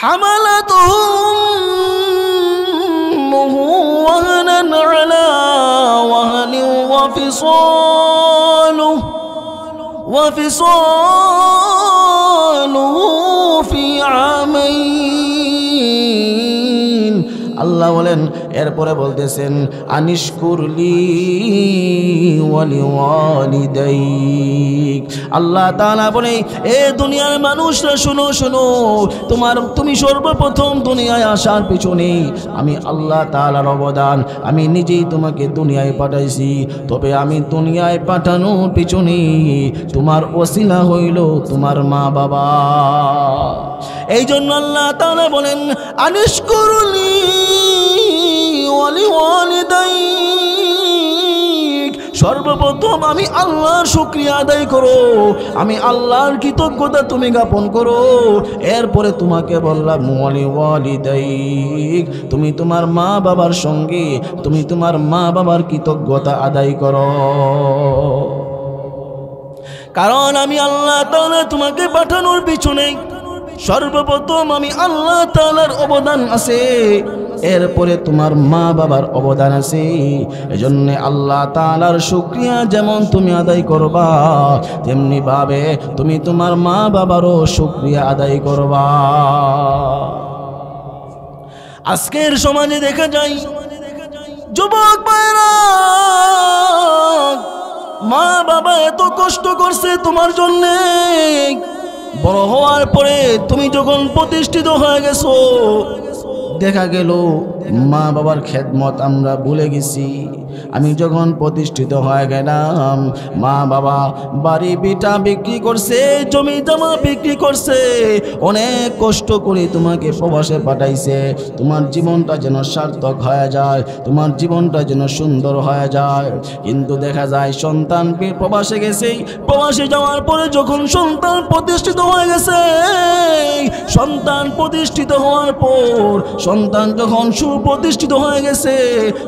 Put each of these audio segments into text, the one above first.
حملته أمه وهنا على وهن وفصاله في عامين আল্লাহ বলেন এরপরে বলতেছেন আনিশকুরলি ওয়ালিওয়ালিদাইক আল্লাহ তাআলা বলে এ দুনিয়ার মানুষরা শুনো শুনো তুমি সর্বপ্রথম দুনিয়ায় আসার পিছনে আমি আল্লাহ তাআলার অবদান আমি নিজেই তোমাকে দুনিয়ায় পাঠাইছি তবে আমি দুনিয়ায় পাঠানোর পিছনে তোমার ওসিলা হইল তোমার মা বাবা এই জন্য আল্লাহ তাআলা বলেন আনিশকুরলি ওয়ালিওয়ালিদাইক সর্বপ্রথম আমি আল্লাহর শুকরিয়া আদায় করো আমি আল্লাহর কৃতজ্ঞতা তুমি জ্ঞাপন করো এরপরে তোমাকে বললাম ওয়ালিওয়ালিদাইক তুমি তোমার মা বাবার সঙ্গে তুমি তোমার মা বাবার কৃতজ্ঞতা আদায় করো কারণ আমি আল্লাহ তাআলা তোমাকে পাঠানোর পিছনে সর্বপ্রথম আমি আল্লাহ তাআলার অবদান আছে এরপরে তোমার মা বাবার অবদান আছে এজন্য আল্লাহ তাআলার শুকরিয়া যেমন তুমি আদায় করবা তেমনি ভাবে তুমি তোমার মা বাবারও শুকরিয়া আদায় করবা আজকের সমাজে দেখা যায় যুবক ভাইরা মা বাবা এত কষ্ট করছে তোমার জন্য বড় হওয়ার পরে তুমি যখন প্রতিষ্ঠিত হয়ে গেছো দেখা গেল মা বাবার খেদমত আমরা ভুলে গেছি আমি যখন প্রতিষ্ঠিত হয়ে গেলাম মা বাবা বাড়ি বিটা বিক্রি করছে জমি জমা বিক্রি করছে অনেক কষ্ট করে তোমাকে প্রবাসে পাঠাইছে তোমার জীবনটা যেন সার্থক হয়ে যায় তোমার জীবনটা যেন সুন্দর হয়ে যায় কিন্তু দেখা যায় সন্তান প্রবাসে গেছে প্রবাসে যাওয়ার পরে যখন সন্তান প্রতিষ্ঠিত হয়ে গেছে সন্তান প্রতিষ্ঠিত হওয়ার পর সন্তান যখন সুপ্রতিষ্ঠিত হয়ে গেছে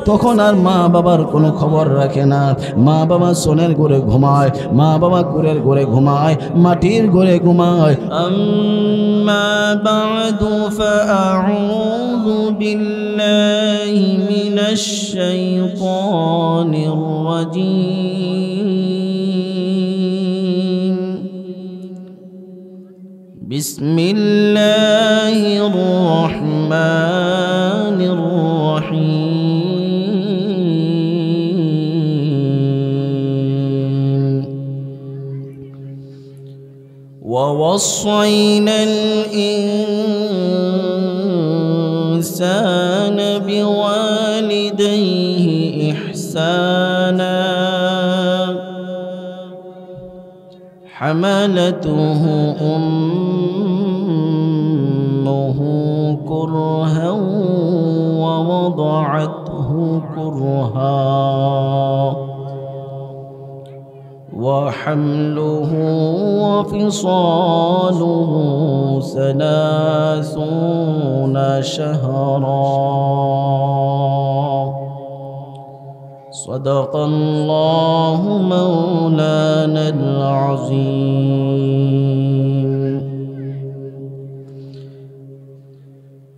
তখন আর মা বাবার কোনো খবর রাখে না মা বাবা সোনের ঘরে ঘুমায় মা বাবা কুড়ের ঘরে ঘুমায় মাটির ঘরে ঘুমায় আম্মা বা'দু ফাআউযু বিল্লাহি মিনাশ শাইতানির রাজীম বিসমিল্লাহির রহমানির রহিম ووصينا الإنسان بوالديه إحسانا حملته أمه كرها ووضعته كرها وحمله وفصاله 30 شهرا صدق الله مولانا العظيم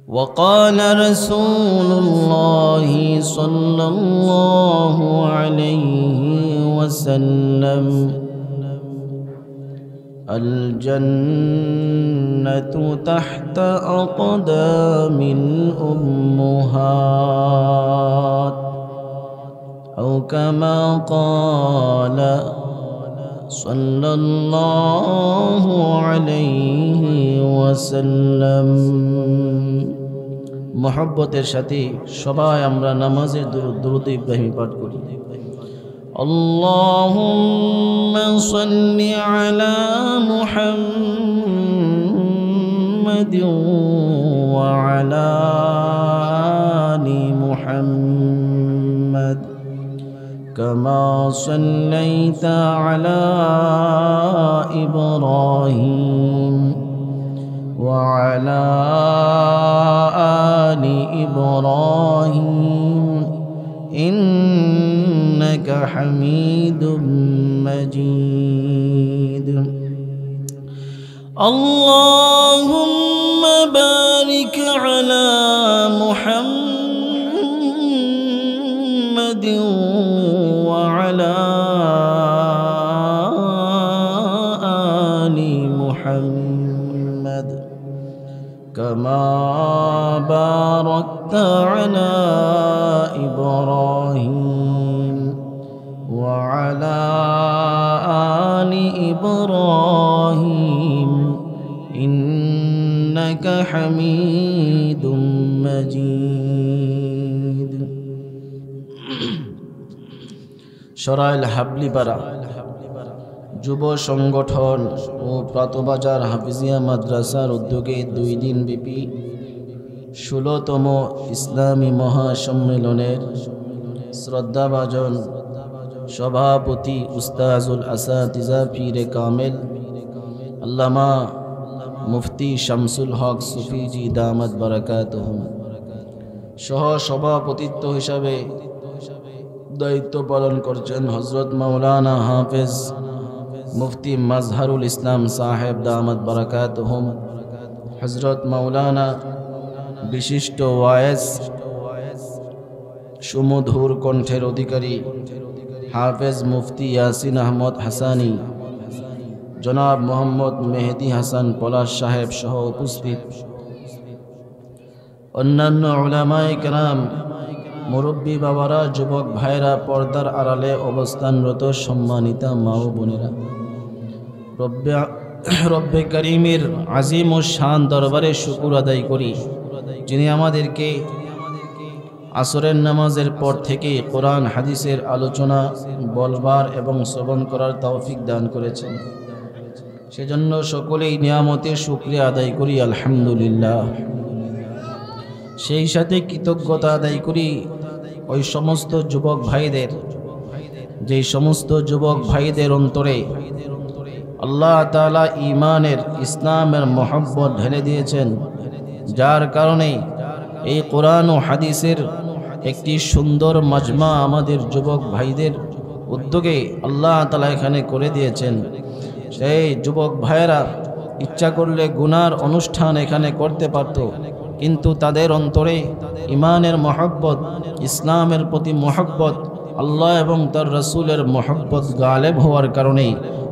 وقال رسول الله صلى الله عليه وسلم الجنة تحت أقدام الأمهات أو كما قال صلى الله عليه وسلم محبতের সাথে সবাই আমরা নামাজের দরুদ ইব্রাহিম পাঠ করি اللهم صل على محمد وعلى آل محمد كما صليت على إبراهيم وعلى آل إبراهيم إنك حميد مجيد اللهم بارك وبارك على محمد وعلى آل محمد كما باركت على إبراهيم وعلى آل إبراهيم إنك حميد مجيد সরাইল হাবলিপাড়া যুব সংগঠন ও প্রাতবাজার হাফিজিয়া মাদ্রাসার উদ্যোগে 2 দিন ব্যাপী 16তম ইসলামী মহাসম্মেলনের শ্রদ্ধাভাজন সভাপতি উস্তাজুল আসাতিজা পীরে কামেল আল্লামা মুফতি শামসুল হক সুফিজি দামাত বারাকাতুহুম সহ সভাপতিত্ব হিসাবে দায়িত্ব পালন করছেন হযরত মাওলানা হাফেজ মুফতি মাজহারুল ইসলাম সাহেব দামাত বারাকাতুহুম, হযরত মাওলানা বিশিষ্ট ওয়াইজ সুমধুর কণ্ঠের অধিকারী হাফেজ মুফতি ইয়াসিন আহমদ হাসানি, জনাব মোহাম্মদ মেহেদি হাসান পলাশ সাহেব সহ উপস্থিত অন্যান্য উলামায়ে কেরাম, মুরব্বী বাবারা, যুবক ভাইরা, পর্দার আড়ালে অবস্থানরত সম্মানিতা মা ও বোনেরা, রব্বে করিমের আজিম ও শান দরবারে শুকর আদায় করি যিনি আমাদেরকে আসরের নামাজের পর থেকে কোরআন হাদিসের আলোচনা বলবার এবং শ্রবণ করার তৌফিক দান করেছেন। সেজন্য সকলেই নিয়ামতের শুকরিয়া আদায় করি আলহামদুলিল্লাহ। সেই সাথে কৃতজ্ঞতা আদায় করি ওই সমস্ত যুবক ভাইদের, যেই সমস্ত যুবক ভাইদের অন্তরে আল্লাহ তাআলা ঈমানের ইসলামের মহব্বত ঢেলে দিয়েছেন, যার কারণে এই কোরআন ও হাদিসের একটি সুন্দর মাজমা আমাদের যুবক ভাইদের উদ্যোগে আল্লাহ তাআলা এখানে করে দিয়েছেন। সেই যুবক ভাইয়েরা ইচ্ছা করলে গুনার অনুষ্ঠান এখানে করতে পারত, কিন্তু তাদের অন্তরে ঈমানের মহব্বত, ইসলামের প্রতি মহব্বত, আল্লাহ এবং তার রাসূলের মহব্বত গালেব হওয়ার কারণে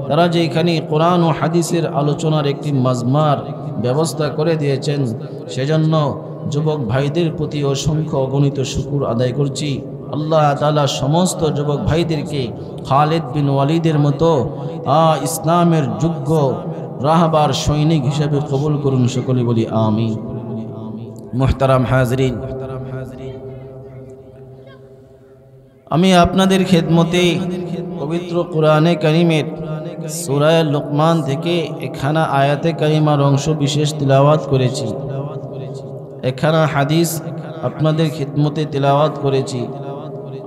তারা যে এখানে কোরআন ও হাদিসের আলোচনার একটি মাজমার ব্যবস্থা করে দিয়েছেন, সেজন্য যুবক ভাইদের প্রতি অসংখ্য অগণিত শুকর আদায় করছি। আল্লাহ তাআলা সমস্ত যুবক ভাইদেরকে খালিদ বিন ওয়ালিদের মতো ইসলামের যোগ্য রাহবার সৈনিক হিসেবে কবুল করুন, সকলে বলি আমিন। মুহতারাম হাজরিন, আমি আপনাদের খেদমতে পবিত্র কোরআনে কারীমের সূরা লুকমান থেকে একখানা আয়াতে কারিমার অংশ বিশেষ তিলাওয়াত করেছি, একখানা হাদিস আপনাদের খিদমতে তিলাওয়াত করেছি।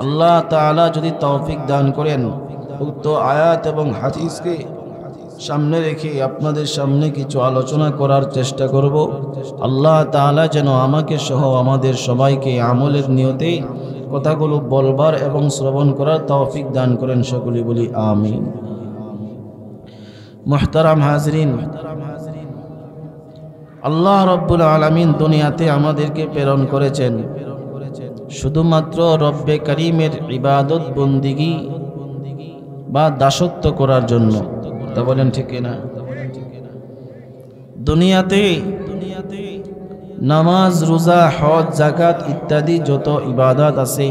আল্লাহ তাআলা যদি তৌফিক দান করেন, উক্ত আয়াত এবং হাদিসকে সামনে রেখে আপনাদের সামনে কিছু আলোচনা করার চেষ্টা করব। আল্লাহ তাআলা যেন আমাকে সহ আমাদের সবাইকে আমলের নিয়তে কথাগুলো বলবার এবং শ্রবণ করার তৌফিক দান করেন, সকলে বলি আমিন। মুহতারাম হাজরিন, আল্লাহ রাব্বুল আলামিন দুনিয়াতে আমাদেরকে প্রেরণ করেছেন শুধুমাত্র রব্বে করিমের ইবাদত বন্দিগি বা দাসত্ব করার জন্য। তা বলেন ঠিক না? দুনিয়াতে নামাজ, রোজা, হজ, যাকাত ইত্যাদি যত ইবাদত আছে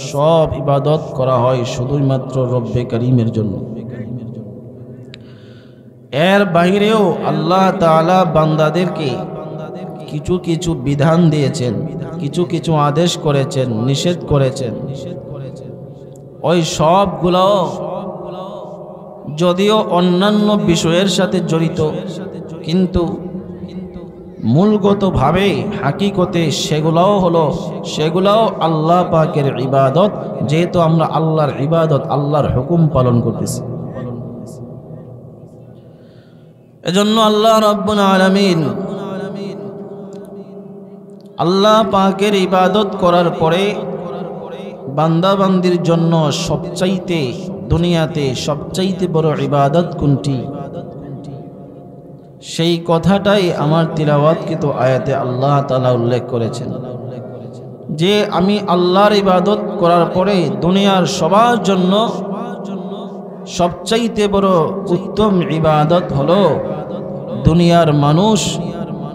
সব ইবাদত করা হয় শুধুমাত্র রব্বে করিমের জন্য। এর বাইরেও আল্লাহ তাআলা বান্দাদেরকে কিছু কিছু বিধান দিয়েছেন, কিছু কিছু আদেশ করেছেন, নিষেধ করেছেন। ওই সবগুলো যদিও অন্যান্য বিষয়ের সাথে জড়িত, কিন্তু মূলগতভাবে হাকিকতে সেগুলোও আল্লাহ পাকের ইবাদত, যেহেতু আমরা আল্লাহর ইবাদত, আল্লাহর হুকুম পালন করতেছি। এজন্য আল্লাহ রাব্বুল আলামিন আল্লাহ পাকের ইবাদত করার পরে বান্দাবান্দির জন্য দুনিয়াতে সবচাইতে বড় ইবাদত কোনটি, সেই কথাটাই আমার তিলাওয়াতকৃত আয়াতে আল্লাহ তাআলা উল্লেখ করেছেন যে আমি আল্লাহর ইবাদত করার পরে দুনিয়ার সবার জন্য সবচাইতে বড় উত্তম ইবাদত হলো দুনিয়ার মানুষ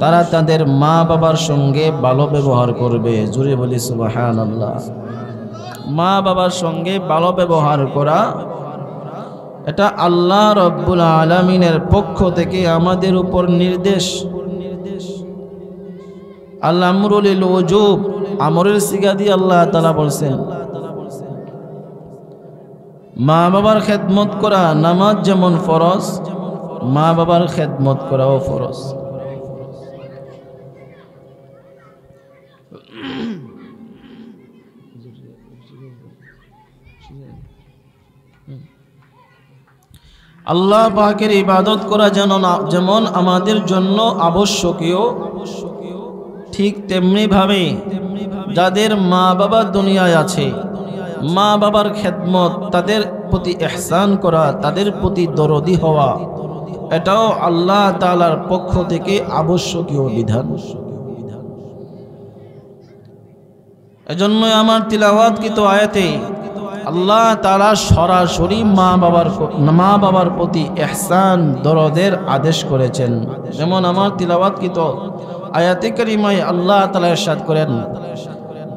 তারা তাদের মা বাবার সঙ্গে ভালো ব্যবহার করবে। জোরে বলি সুবহানাল্লাহ। মা বাবার সঙ্গে ভালো ব্যবহার করা এটা আল্লাহ রব্বুল আলামিনের পক্ষ থেকে আমাদের উপর নির্দেশ। আল আমরু লিল ওজুব, আমরের সিগা দিয়ে আল্লাহ তাআলা বলছেন মা বাবার খেদমত করা নামাজ যেমন ফরজ, মা বাবার খেদমত করাও ফরজ। আল্লাহ পাকের ইবাদত করা যেমন আমাদের জন্য আবশ্যকীয়, ঠিক তেমনি ভাবে যাদের মা বাবা দুনিয়ায় আছে মা বাবার খেদমত, তাদের প্রতি ইহসান করা, তাদের প্রতি দরদি হওয়া, এটাও আল্লাহ তাআলার পক্ষ থেকে আবশ্যকীয় বিধান। এজন্য আমার তিলাওয়াতকৃত আয়াতে আল্লাহ তাআলা সরাসরি মা বাবার প্রতি ইহসান দরদের আদেশ করেছেন। যেমন আমার তিলাওয়াতকৃত আয়াতে কারিমায় আল্লাহ তাআলা ইরশাদ করেন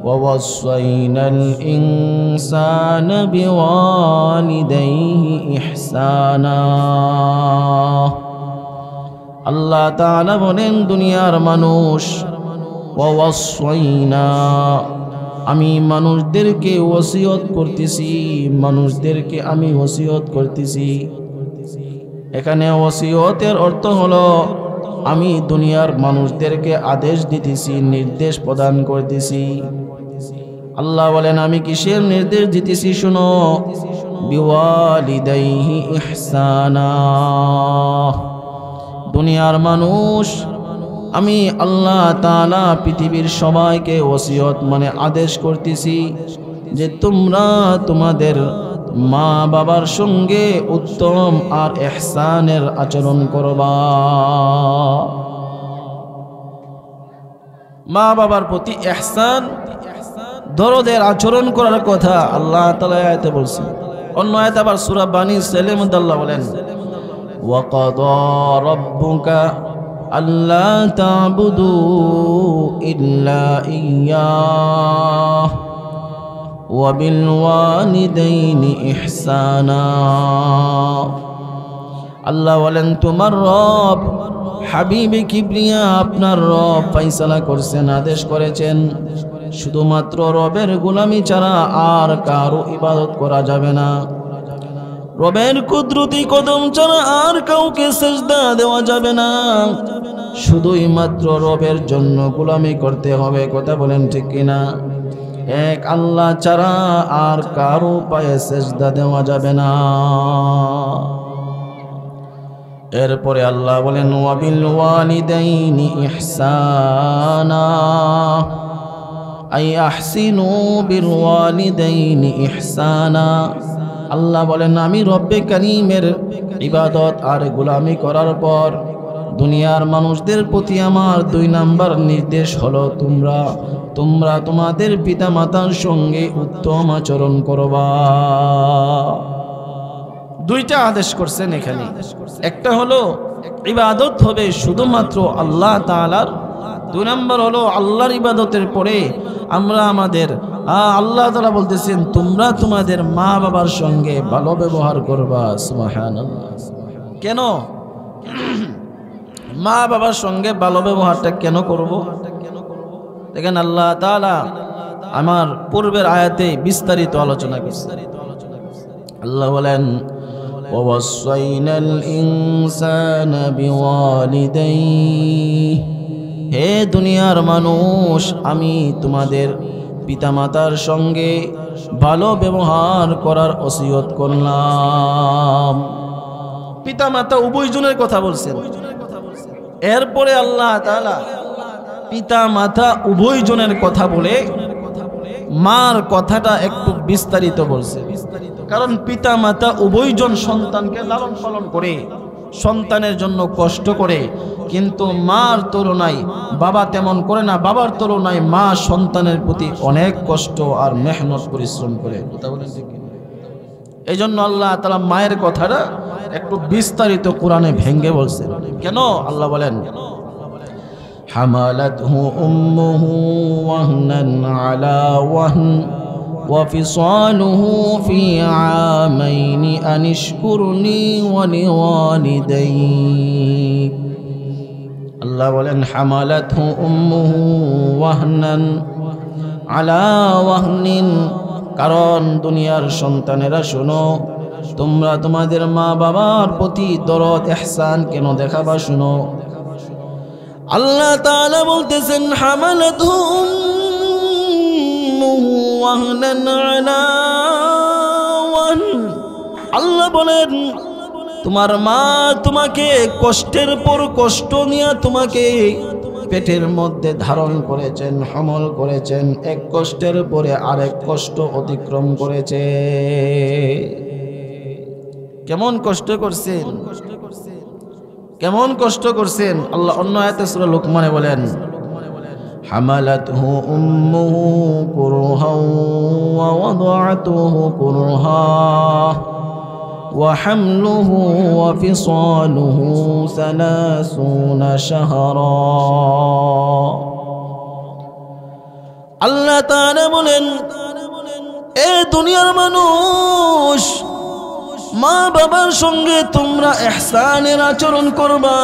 ওয়াসাইনাল ইনসানা বিওয়ালিদাইহি ইহসানা। আল্লাহ তাআলা বলেন দুনিয়ার মানুষ ওয়াসাইনা, আমি মানুষদেরকে ওসিয়ত করতেছি, মানুষদেরকে আমি ওসিয়ত করতেছি। এখানে ওসিয়তের অর্থ হলো আমি দুনিয়ার মানুষদেরকে আদেশ দিতেছি, নির্দেশ প্রদান করতেছি। আল্লাহ বলেন আমি কিসের নির্দেশ দিতেছি শুনো, বিওয়ালিদাইহি ইহসানা। দুনিয়ার মানুষ আমি আল্লাহ তাআলা পৃথিবীর সবাইকে ওসিয়ত মানে আদেশ করতেছি যে তোমরা তোমাদের মা বাবার সঙ্গে উত্তম আর ইহসানের আচরণ করবা। মা বাবার প্রতি ইহসান দরদের আচরণ করার কথা আল্লাহ তাআলা আয়াতে বলছেন। অন্য আয়াতে আবার সূরা বানী ইসরাঈলের মধ্যে আল্লাহ বলেন ওয়াকাদা রাব্বুকা আল্লা তা'বুদু ইল্লা ইয়্যাহু ওয়া বিল ওয়ালিদাইনি ইহসানা। আল্লাহ বলেন তোমার রব হাবিবে কিবরিয়া আপনার রব ফয়সালা করছেন, আদেশ করেছেন শুধুমাত্র রবের গোলামি ছাড়া আর কারো ইবাদত করা যাবে না। রবের কুদরতি কদম ছাড়া আর কাউকে সেজদা দেওয়া যাবে না। শুধুই মাত্র রবের জন্য গোলামি করতে হবে। কথা বলেন ঠিক কিনা? এক আল্লাহ ছাড়া আর কারো পায়ে সেজদা দেওয়া যাবে না। এরপরে আল্লাহ বলেন ওয়াবিল ওয়ালিদাইনি ইহসানা, আই আহসিনু বিল ওয়ালিদাইনি ইহসানা। আল্লাহ বলেন আমি রব্বে কারীমের ইবাদত আর গোলামি করার পর দুনিয়ার মানুষদের প্রতি আমার 2 নাম্বার নির্দেশ হলো তোমরা তোমাদের পিতা মাতার সঙ্গে উত্তম আচরণ করবা। 2টা আদেশ করছেন এখানে। একটা হলো ইবাদত হবে শুধুমাত্র আল্লাহ তাআলার, 2 নাম্বার হলো আল্লাহর ইবাদতের পরে আমরা আমাদের আল্লাহ তাআলা বলতেছেন তোমরা তোমাদের মা বাবার সঙ্গে ভালো ব্যবহার করবা। সুবহানাল্লাহ। কেন মা বাবার সঙ্গে ভালো ব্যবহারটা কেন করব? দেখেন আল্লাহ তাআলা আমার পূর্বের আয়াতে বিস্তারিত আলোচনা করেছেন। আল্লাহ বলেন ওয়াসাইনাল ইনসানা বিওয়ালিদাইহি, হে দুনিয়ার মানুষ আমি তোমাদের পিতামাতার সঙ্গে ভালো ব্যবহার করার ওসিয়ত করলাম। পিতামাতা উভয়জনের কথা বলছেন। এরপরে আল্লাহ তাআলা পিতামাতা উভয়জনের কথা বলে মার কথাটা একটু বিস্তারিত বলছে। কারণ পিতামাতা উভয়জন সন্তানকে লালন পালন করে, সন্তানের জন্য কষ্ট করে, কিন্তু মার তুলনায় বাবা তেমন করে না, বাবার তুলনায় মা সন্তানের প্রতি অনেক কষ্ট আর মেহনত পরিশ্রম করে। কথা বলেন ঠিক? এই জন্য আল্লাহ তাআলা মায়ের কথাটা একটু বিস্তারিত কোরআনে ভেঙ্গে বলছেন। কেন? আল্লাহ বলেন, হামালাতহু উম্মুহু ওয়াহনান আলা ওয়াহন وفصاله في عامين أن اشكرني ولوالديك। আল্লাহ বলেন হামালাতহু উম্মুহু ওয়াহনান আলা ওয়াহনিন, কারণ দুনিয়ার সন্তানেরা শোনো, তোমরা তোমাদের মা বাবার প্রতি দরদ ইহসান কেন দেখাবা? শোনো, আল্লাহ তাআলা বলতেছেন হামালাতহু উম্মুহু ওয়াহনান আলা ওয়াহন। আল্লাহ বলেন তোমার মা তোমাকে কষ্টের পর কষ্ট নিয়ে তোমাকে পেটের মধ্যে ধারণ করেছেন, হামল করেছেন, এক কষ্টের পরে আরেক কষ্ট অতিক্রম করেছে। কেমন কষ্ট করছেন, কেমন কষ্ট করছেন? আল্লাহ অন্য আয়াতে সূরা লুকমানে বলেন হামালাতহু উম্মুহু কুরহাও ওয়া ওয়াদাআতুহু কুরহা ওয়া হামলুহু ওয়া ফিসালুহু 30 শাহরা। আল্লাহ তাআলা বলেন এ দুনিয়ার মানুষ, মা বাবার সঙ্গে তোমরা ইহসানের আচরণ করবা,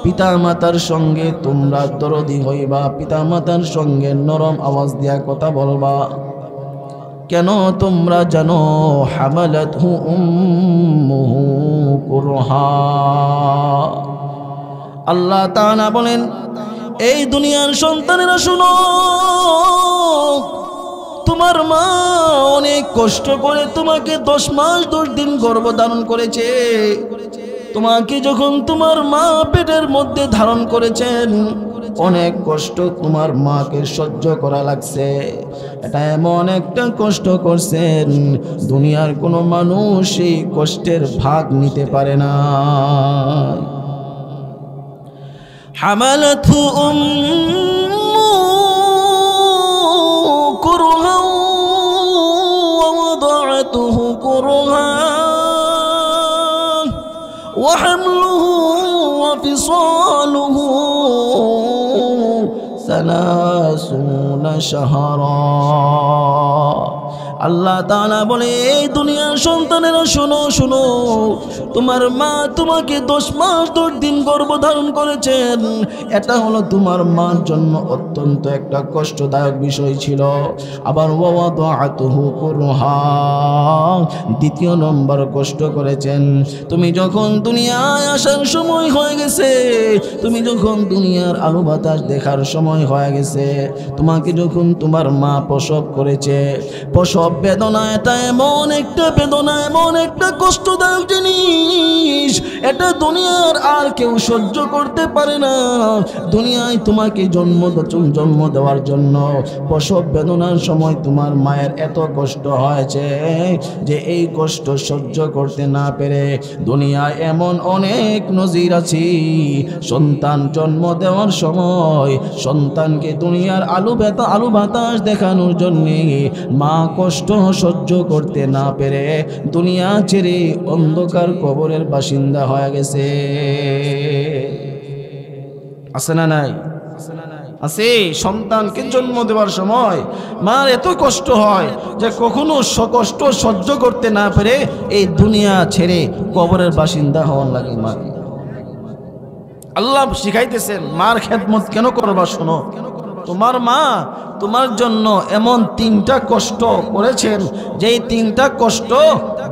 পিতা মাতার সঙ্গে তোমরা দরদি হইবা, পিতা মাতার সঙ্গে নরম আওয়াজ দিয়া কথা বলবা। কেন? তোমরা জানো হামালাতহু উম্মুহু কুরহা। আল্লাহ তাআলা বলেন এই দুনিয়ার সন্তানেরা শুনো, তোমার মা অনেক কষ্ট করে তোমাকে 10 মাস 10 দিন গর্ভধারণ করেছে। তোমাকে যখন তোমার মা পেটের মধ্যে ধারণ করেছেন, অনেক কষ্ট তোমার মাকে সহ্য করা লাগছে। এটা এমন একটা কষ্ট করছেন, দুনিয়ার কোনো মানুষ এই কষ্টের ভাগ নিতে পারে না। হামালাতহু উম্মুহু কুরহা ওয়া ওয়াদাআতুহু কুরহা ওয়া হামলুহু ওয়া ফিসালুহু 30 শাহরা। আল্লাহ তাআলা বলে এই দুনিয়ার সন্তানেরা শোনো শোনো, তোমার মা তোমাকে 10 মাস 10 দিন গর্ভধারণ করেছেন। এটা হলো তোমার মার জন্য অত্যন্ত একটা কষ্টদায়ক বিষয় ছিল। আবার ওয়াদাআতুহু কুরহা, দ্বিতীয় নম্বর কষ্ট করেছেন। তুমি যখন দুনিয়ায় আসার সময় হয়ে গেছে, তুমি যখন দুনিয়ার আলো বাতাস দেখার সময় হয়ে গেছে, তোমাকে যখন তোমার মা প্রসব করেছে, প্রসব বেদনা এটা এমন একটা বেদনা, এমন একটা কষ্টদায়ক জিনিস, এটা দুনিয়ার আর কেউ সহ্য করতে পারে না। দুনিয়ায় তোমাকে জন্ম দেওয়ার জন্য প্রসব বেদনার সময় তোমার মায়ের এত কষ্ট হয়েছে যে এই কষ্ট সহ্য করতে না পেরে দুনিয়ায় এমন অনেক নজির আছে, সন্তান জন্ম দেওয়ার সময় সন্তানকে দুনিয়ার আলো বাতাস দেখানোর জন্যে মা কষ্ট সহ্য করতে না পেরে দুনিয়া ছেড়ে অন্ধকার কবরের বাসিন্দা হয়ে গেছে। আছে না নাই? আছে। সন্তানকে জন্ম দেওয়ার সময় মার এত কষ্ট হয় যে কখনো কষ্ট সহ্য করতে না পেরে এই দুনিয়া ছেড়ে কবরের বাসিন্দা হওয়ার লাগে মাকে। আল্লাহ শিখাইতেছেন মার খেদমত কেন করবা? শোনো, তোমার মা তোমার জন্য এমন 3টা কষ্ট করেছেন, যেই 3টা কষ্ট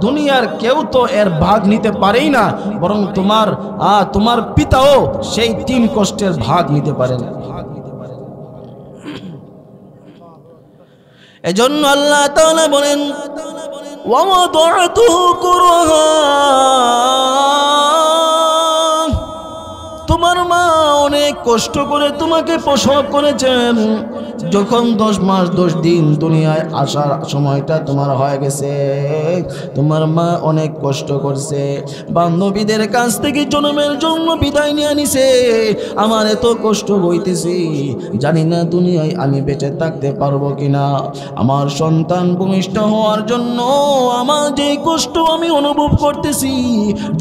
দুনিয়ার কেউ তো এর ভাগ নিতে পারেই না, বরং তোমার পিতাও সেই 3 কষ্টের ভাগ নিতে পারেন। এজন্য আল্লাহ তাআলা বলেন ওয়া ওয়াদাআতুহু কুরহা, তোমার মা অনেক কষ্ট করে তোমাকে প্রসব করেছেন। যখন 10 মাস 10 দিন দুনিয়ায় আসার সময়টা তোমার হয়ে গেছে, তোমার মা অনেক কষ্ট করছে, বান্ধবীদের কাছ থেকে জন্মের জন্য বিদায় নিয়ে আনিছে। আমার এত কষ্ট হইতেছি, জানি না দুনিয়ায় আমি বেঁচে থাকতে পারবো কিনা। আমার সন্তান ভূমিষ্ঠ হওয়ার জন্য আমার যে কষ্ট আমি অনুভব করতেছি,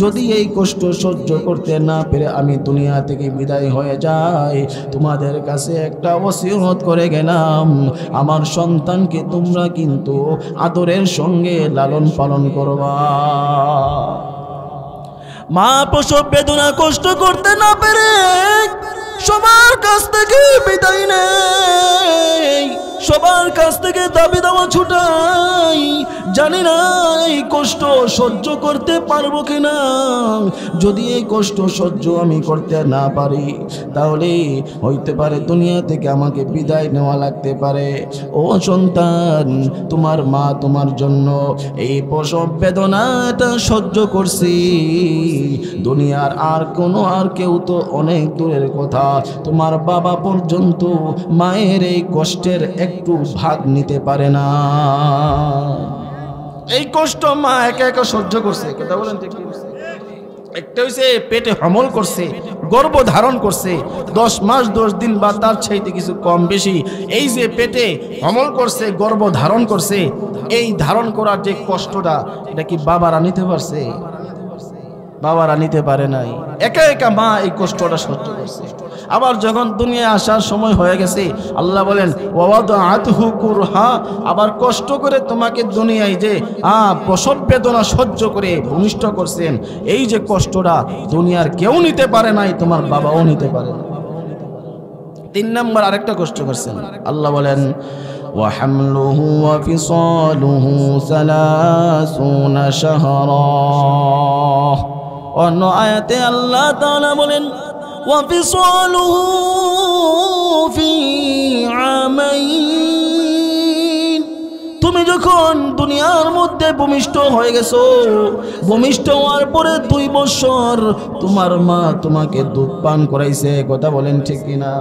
যদি এই কষ্ট সহ্য করতে না পেরে আমি দুনিয়া থেকে বিদায় হয়ে যাই, তোমাদের কাছে একটা ওসিয়ত করে গেলাম, আমার সন্তানকে তোমরা কিন্তু আদরের সঙ্গে লালন পালন করবা। মা প্রসব বেদনা কষ্ট করতে না পেরে সবার কাছ থেকে বিদায় নেই, সবার কাছ থেকে দাবি দেওয়া ছুটাই। জানি না এই কষ্ট সহ্য করতে পারবো কিনা। যদি এই কষ্ট সহ্য আমি করতে না পারি, তাহলে হইতে পারে দুনিয়া থেকে আমাকে বিদায় নেওয়া লাগতে পারে। ও সন্তান, তোমার মা তোমার জন্য এই প্রসব বেদনাটা সহ্য করছি। দুনিয়ার আর কেউ তো অনেক দূরের কথা, তোমার বাবা পর্যন্ত মায়ের এই কষ্টের একটু ভাগ নিতে পারে না। এই কষ্ট মা একা একা সহ্য করছে। কথা বলেন ঠিক কি? একটা হইছে পেটে হমল করছে, গর্ভ ধারণ করছে 10 মাস 10 দিন বা তার চাইতে কিছু কম বেশি। এই যে পেটে হমল করছে, গর্ভ ধারণ করছে, এই ধারণ করার যে কষ্টটা, এটা কি বাবারা নিতে পারছে? বাবারা নিতে পারে নাই। একা একা মা এই কষ্টটা সহ্য করছে। আবার যখন দুনিয়ায় আসার সময় হয়ে গেছে, আল্লাহ বলেন ওয়াদাআতহু কুরহা, আবার কষ্ট করে তোমাকে দুনিয়ায় যে প্রসব বেদনা সহ্য করে ভূমিষ্ঠ করছেন, এই যে কষ্টটা দুনিয়ার কেউ নিতে পারে নাই, তোমার বাবাও নিতে পারে না। 3 নম্বর আরেকটা কষ্ট করছেন। আল্লাহ বলেন وحمله وفصاله 30 شهرا। অন্য আয়াতে আল্লাহ তাআলা বলেন وفصاله في عامين। তুমি যখন দুনিয়ার মধ্যে ভূমিষ্ঠ হয়ে গেছো, ভূমিষ্ঠ হওয়ার পরে 2 বছর তোমার মা তোমাকে দুধ পান করাইছে। কথা বলেন ঠিক কিনা?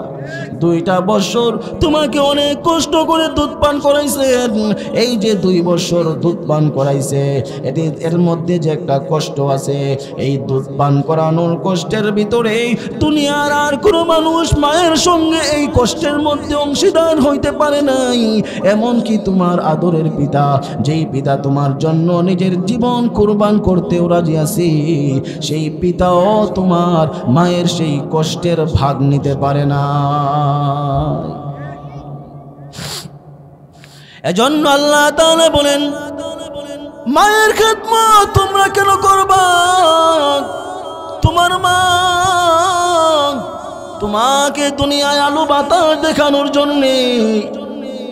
2টা বছর তোমাকে অনেক কষ্ট করে দুধ পান করাইছে। এই যে 2 বছর দুধ পান করাইছে, এর মধ্যে যে একটা কষ্ট আছে, এই দুধ পান করানোর কষ্টের ভিতরে দুনিয়ার আর কোনো মানুষ মায়ের সঙ্গে এই কষ্টের মধ্যে অংশীদার হইতে পারে নাই। এমনকি তোমার আদরের পিতা, যেই পিতা তোমার জন্য নিজের জীবন কুরবান করতেও রাজি আছে, সেই পিতাও তোমার মায়ের সেই কষ্টের ভাগ নিতে পারে না। এজন্য আল্লাহ তাআলা বলেন মায়ের খেদমত তোমরা কেন করবা? তোমার মা তোমাকে দুনিয়ায় আলো বাতাস দেখানোর জন্যে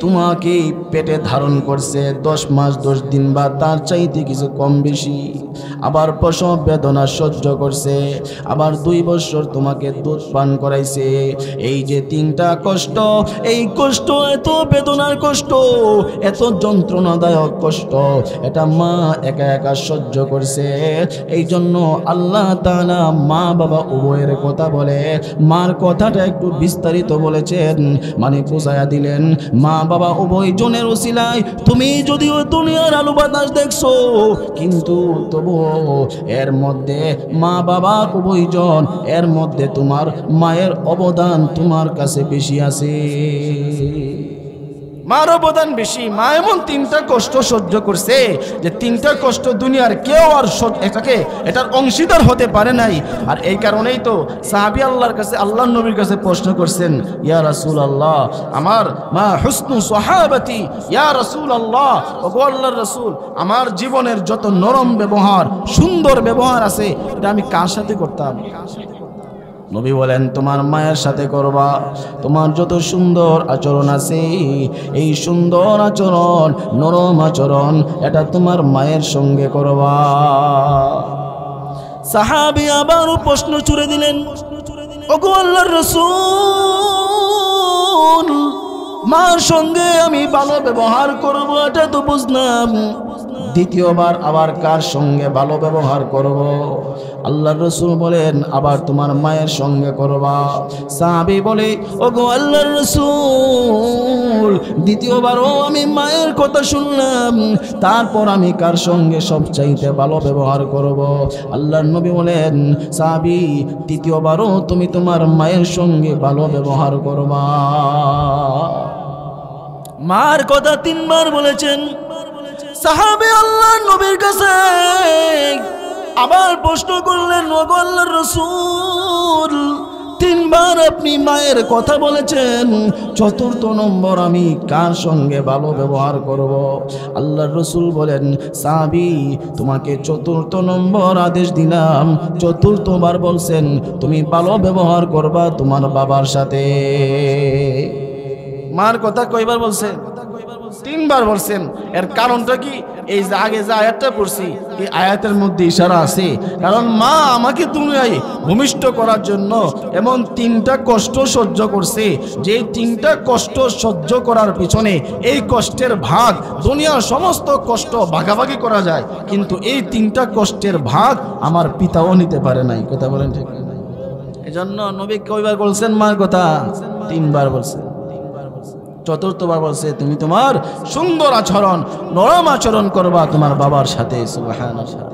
তোমাকে পেটে ধারণ করছে 10 মাস 10 দিন বা তার চাইতে কিছু কম বেশি। আবার প্রসব বেদনা সহ্য করছে, আবার 2 বছর তোমাকে দুধ পান করাইছে। এই যে 3টা কষ্ট, এই কষ্ট এত বেদনার কষ্ট, এত যন্ত্রণাদায়ক কষ্ট, এটা মা একা একা সহ্য করছে। এই জন্য আল্লাহ তাআলা মা বাবা উভয়ের কথা বলে, মার কথাটা একটু বিস্তারিত বলেছেন, মানে বুঝায়া দিলেন মা বাবা উভয় জনের ওসিলায় তুমি যদিও দুনিয়ার আলো বাতাস দেখছো, কিন্তু তবুও এর মধ্যে মা বাবা উভয়জন, এর মধ্যে তোমার মায়ের অবদান তোমার কাছে বেশি আছে। মার অবদান বেশি। মা এমন 3টা কষ্ট সহ্য করছে যে 3টা কষ্ট দুনিয়ার কেউ আর এটার অংশীদার হতে পারে নাই। আর এই কারণেই তো সাহাবী আল্লাহর কাছে, আল্লাহর নবীর কাছে প্রশ্ন করছেন, ইয়া রাসূলুল্লাহ, আমার মা হুসনু সাহাবাতি, ইয়া রাসূলুল্লাহ, ওগো আল্লাহর রাসূল, আমার জীবনের যত নরম ব্যবহার, সুন্দর ব্যবহার আছে, এটা আমি কার সাথে করতাম? নবী বলেন তোমার মায়ের সাথে করবা। তোমার যত সুন্দর আচরণ আছে, এই সুন্দর আচরণ, নরম আচরণ, এটা তোমার মায়ের সঙ্গে করবা। সাহাবী আবারও প্রশ্ন ছুড়ে দিলেন, ওগো আল্লাহর রাসূল, মার সঙ্গে আমি ভালো ব্যবহার করব এটা তো বুঝলাম, দ্বিতীয়বার আবার কার সঙ্গে ভালো ব্যবহার করব? আল্লাহর রাসূল বলেন আবার তোমার মায়ের সঙ্গে করবা। সাহাবী বলে ওগো আল্লাহর রাসূল, দ্বিতীয়বারও আমি মায়ের কথা শুনলাম, তারপর আমি কার সঙ্গে সবচাইতে ভালো ব্যবহার করব? আল্লাহর নবী বলেন সাহাবী, তৃতীয়বারও তুমি তোমার মায়ের সঙ্গে ভালো ব্যবহার করবা। মার কথা 3 বার বলেছেন। সাহাবী আল্লাহর নবীর কাছে আবার প্রশ্ন করলেন ওগো আল্লাহর রাসূল, 3 বার আপনি মায়ের কথা বলেছেন, চতুর্থ নম্বর আমি কার সঙ্গে ভালো ব্যবহার করব? আল্লাহর রাসূল বলেন সাহাবী, তোমাকে চতুর্থ নম্বর আদেশ দিলাম, চতুর্থবার বলছেন তুমি ভালো ব্যবহার করবা তোমার বাবার সাথে। মার কথা কয়বার বলছেন? 3 বার বলছেন। এর কারণটা কি? এই যে আগে যে আয়াতটা পড়ছি, এই আয়াতের মধ্যে ইশারা আছে। কারণ মা আমাকে দুনিয়ায় ভূমিষ্ঠ করার জন্য এমন 3টা কষ্ট সহ্য করছে, যে 3টা কষ্ট সহ্য করার পিছনে এই কষ্টের ভাগ, দুনিয়ার সমস্ত কষ্ট ভাগাভাগি করা যায়, কিন্তু এই 3টা কষ্টের ভাগ আমার পিতাও নিতে পারে নাই। কথা বলেন ঠিক না? এজন্য নবী কয়বার বলছেন মার কথা? 3 বার বলছেন। চতুর্থবার বলছে তুমি তোমার সুন্দর আচরণ, নরম আচরণ করবা তোমার বাবার সাথে। সুবহানাল্লাহ।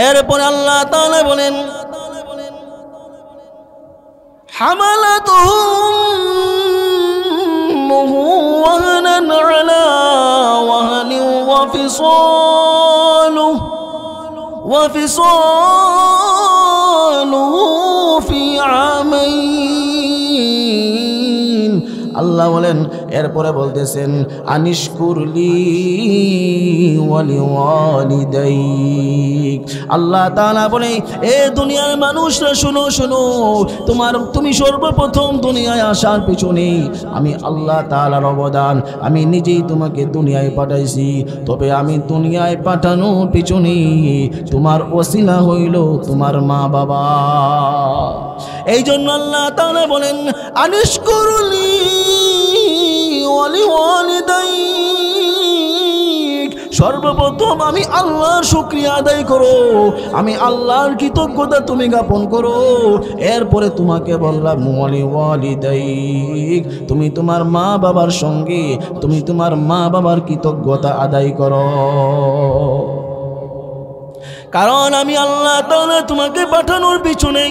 এরপর আল্লাহ তাআলা বলেন হামালাতুহু উম্মুহু ওয়াহানান আলা ওয়াহানিন ওয়া ফিসালুহু ফি আমাইন। আল্লাহ বলেন এরপরে বলতেছেন আনিশকুরলি ওয়ালিওয়ালিদাইক। আল্লাহ তাআলা বলে এ দুনিয়ার মানুষরা শোনো শোনো, তুমি সর্বপ্রথম দুনিয়ায় আসার পিছনে আমি আল্লাহ তাআলার অবদান, আমি নিজেই তোমাকে দুনিয়ায় পাঠাইছি। তবে আমি দুনিয়ায় পাঠানোর পিছনে তোমার ওসিলা হইল তোমার মা বাবা। এই জন্য আল্লাহ তাআলা বলেন আনিশকুরলি ওয়ালিওয়ালিদাইক, সর্বপ্রথম আমি আল্লাহর শুকরিয়া আদায় করো, আমি আল্লাহর কৃতজ্ঞতা তুমি জ্ঞাপন করো। এরপরে তোমাকে বললাম ওয়ালিওয়ালিদাইক, তুমি তোমার মা বাবার সঙ্গে তুমি তোমার মা বাবার কৃতজ্ঞতা আদায় করো। কারণ আমি আল্লাহ তাআলা তোমাকে পাঠানোর পিছনে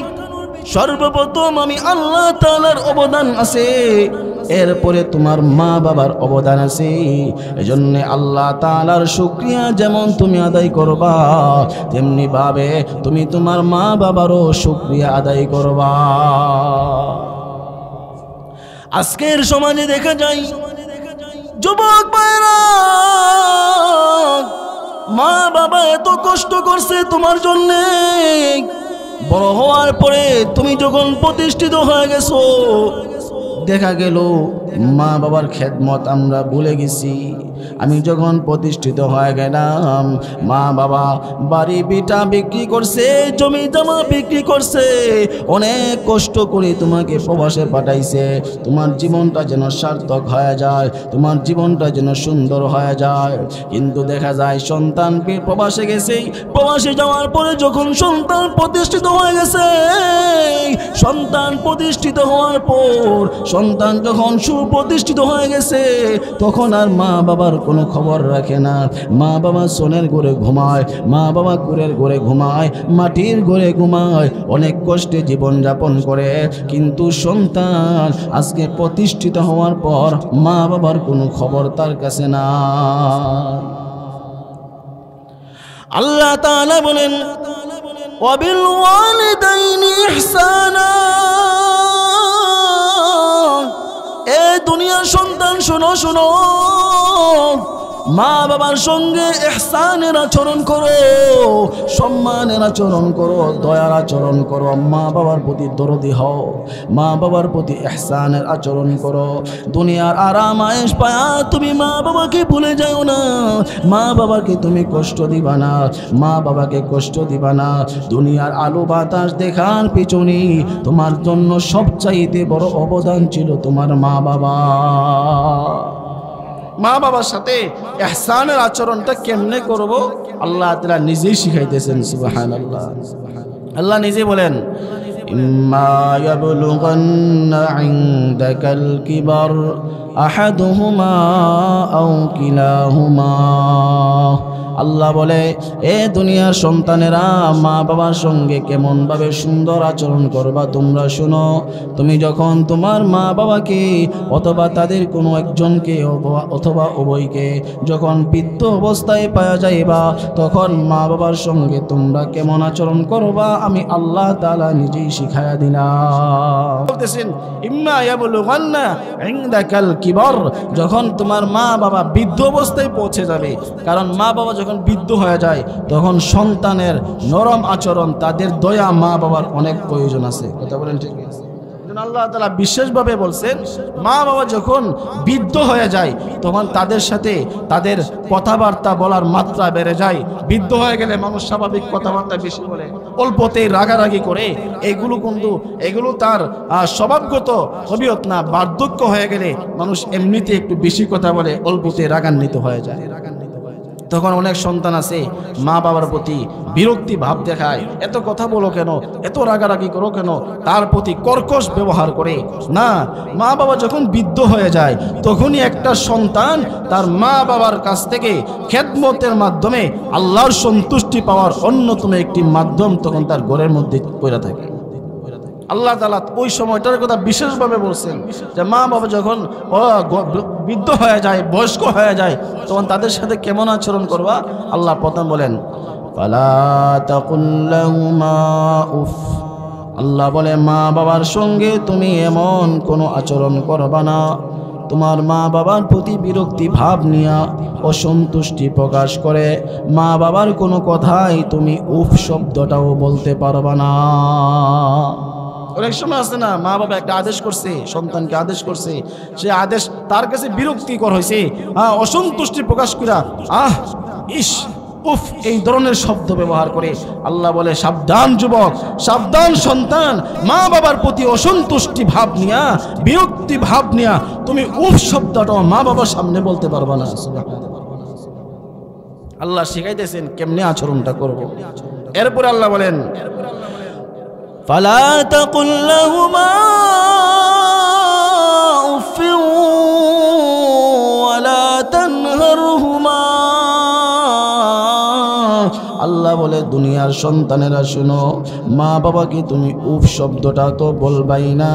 সর্বপ্রথম আমি আল্লাহ তাআলার অবদান আছে, এরপরে তোমার মা বাবার অবদান আছে। এজন্য আল্লাহ তাআলার শুকরিয়া যেমন তুমি আদায় করবা, তেমনি ভাবে তুমি তোমার মা বাবারও শুকরিয়া আদায় করবা। আজকের সমাজে দেখা যায় যুবক ভাইরা, মা বাবা এত কষ্ট করছে তোমার জন্যে, বড় হওয়ার পরে তুমি যখন প্রতিষ্ঠিত হয়ে গেছো, দেখা গেল মা বাবার খেদমত আমরা ভুলে গেছি। আমি যখন প্রতিষ্ঠিত হয়ে গেলাম, মা বাবা বাড়ি বিটা বিক্রি করছে, জমি জমা বিক্রি করছে, অনেক কষ্ট করে তোমাকে প্রবাসে পাঠাইছে। তোমার জীবনটা যেন সার্থক হয়ে যায়, তোমার জীবনটা যেন সুন্দর হয়ে যায়। কিন্তু দেখা যায় সন্তান প্রবাসে গেছে, প্রবাসে যাওয়ার পরে যখন সন্তান প্রতিষ্ঠিত হয়ে গেছে, সন্তান প্রতিষ্ঠিত হওয়ার পর সন্তান যখন সুপ্রতিষ্ঠিত হয়ে গেছে, তখন আর মা বাবার কোনো খবর রাখে না। মা বাবা সোনের ঘরে ঘুমায়, মা বাবা কুড়ের ঘরে ঘুমায়, মাটির ঘরে ঘুমায়, অনেক কষ্টে জীবন যাপন করে। কিন্তু সন্তান আজকে প্রতিষ্ঠিত হওয়ার পর মা বাবার কোনো খবর তার কাছে না। আল্লাহ তাআলা বলেন ওয়াবিল ওয়ালিদাইনি ইহসানা। এ দুনিয়ার সন্তান শোনো শোনো, মা বাবার সঙ্গে ইহসানের আচরণ করো, সম্মানের আচরণ করো, দয়ার আচরণ করো, মা বাবার প্রতি দরদি হও, মা বাবার প্রতি ইহসানের আচরণ করো। দুনিয়ার আরাম আয়েশ পায়া তুমি মা বাবাকে ভুলে যাও না, মা বাবাকে তুমি কষ্ট দিবা না, মা বাবাকে কষ্ট দিবা না। দুনিয়ার আলো বাতাস দেখার পিছনে তোমার জন্য সবচাইতে বড় অবদান ছিল তোমার মা বাবা। মা বাবার সাথে ইহসানের আচরণটা কেমনে করব আল্লাহ তাআলা নিজেই শিখাইতেছেন। সুবহানাল্লাহ। আল্লাহ নিজে বলেন, ইম্মা ইয়াবলুগান্না ইনদাকাল কিবার আহাদুহুমা আও কিলাহুমা। আল্লাহ বলে, এ দুনিয়ার সন্তানেরা মা বাবার সঙ্গে কেমন ভাবে সুন্দর আচরণ করবা তোমরা শুনো। তুমি যখন তোমার মা বাবাকে অথবা তাদের কোনো একজনকে অথবা উভয়কে যখন বৃদ্ধ অবস্থায় পাওয়া যাইবা, তখন মা বাবার সঙ্গে তোমরা কেমন আচরণ করবা আমি আল্লাহ তাআলা নিজেই শিখায়া দিলাম। বলতেছেন, ইম্মা ইয়াবলুগান্না ইনদাকাল কিবার, যখন তোমার মা বাবা বৃদ্ধ অবস্থায় পৌঁছে যাবে। কারণ মা বাবা যখন বৃদ্ধ হয়ে যায় তখন সন্তানের নরম আচরণ, তাদের দয়া মা বাবার অনেক প্রয়োজন আছে। কথা বলেন ঠিক আছে? আল্লাহ তাআলা বিশেষভাবে বলছেন, মা বাবা যখন বৃদ্ধ হয়ে যায় তখন তাদের সাথে তাদের কথাবার্তা বলার মাত্রা বেড়ে যায়। বৃদ্ধ হয়ে গেলে মানুষ স্বাভাবিক কথাবার্তা বেশি বলে, অল্পতেই রাগারাগি করে। এগুলো তার স্বভাবগত হবিয়ত না। বার্ধক্য হয়ে গেলে মানুষ এমনিতে একটু বেশি কথা বলে, অল্পতেই রাগান্বিত হয়ে যায়। তখন অনেক সন্তান আছে মা বাবার প্রতি বিরক্তি ভাব দেখায়, এত কথা বলো কেন, এত রাগারাগি করো কেন, তার প্রতি কর্কশ ব্যবহার করে। না, মা বাবা যখন বৃদ্ধ হয়ে যায় তখনই একটা সন্তান তার মা বাবার কাছ থেকে খেদমতের মাধ্যমে আল্লাহর সন্তুষ্টি পাওয়ার অন্যতম একটি মাধ্যম তখন তার ঘরের মধ্যে পড়ে থাকে। আল্লাহ তাআলা ওই সময়টার কথা বিশেষভাবে বলছেন যে মা বাবা যখন বৃদ্ধ হয়ে যায়, বয়স্ক হয়ে যায়, তখন তাদের সাথে কেমন আচরণ করবা। আল্লাহ প্রথম বলেন, ফালা তাকুল লাহুমা উফ। আল্লাহ বলে, মা বাবার সঙ্গে তুমি এমন কোনো আচরণ করবা না তোমার মা বাবার প্রতি বিরক্তি ভাব নিয়া অসন্তুষ্টি প্রকাশ করে মা বাবার কোনো কথাই তুমি উফ শব্দটাও বলতে পারবা না। অনেক সময় আছে না, মা বাবা একটা আদেশ করছে, সন্তানকে আদেশ করছে, সে আদেশ তার কাছে বিরক্তিকর হয়েছে, অসন্তুষ্টি প্রকাশ করা ইস উফ এই ধরনের শব্দ ব্যবহার করে। আল্লাহ বলে, সাবধান যুবক, সাবধান সন্তান, মা বাবার প্রতি অসন্তুষ্টি ভাব নিয়া, বিরক্তি ভাব নিয়া তুমি উফ শব্দটা মা বাবার সামনে বলতে পারবা না। আল্লাহ শিখাইতেছেন কেমনে আচরণটা করব। এরপরে আল্লাহ বলেন, ফালা তাকুল লাহুমা উফ ওয়ালা তানহারহুমা। আল্লাহ বলে, দুনিয়ার সন্তানেরা শুনো, মা বাবাকে তুমি উফ শব্দটা তো বলবাই না,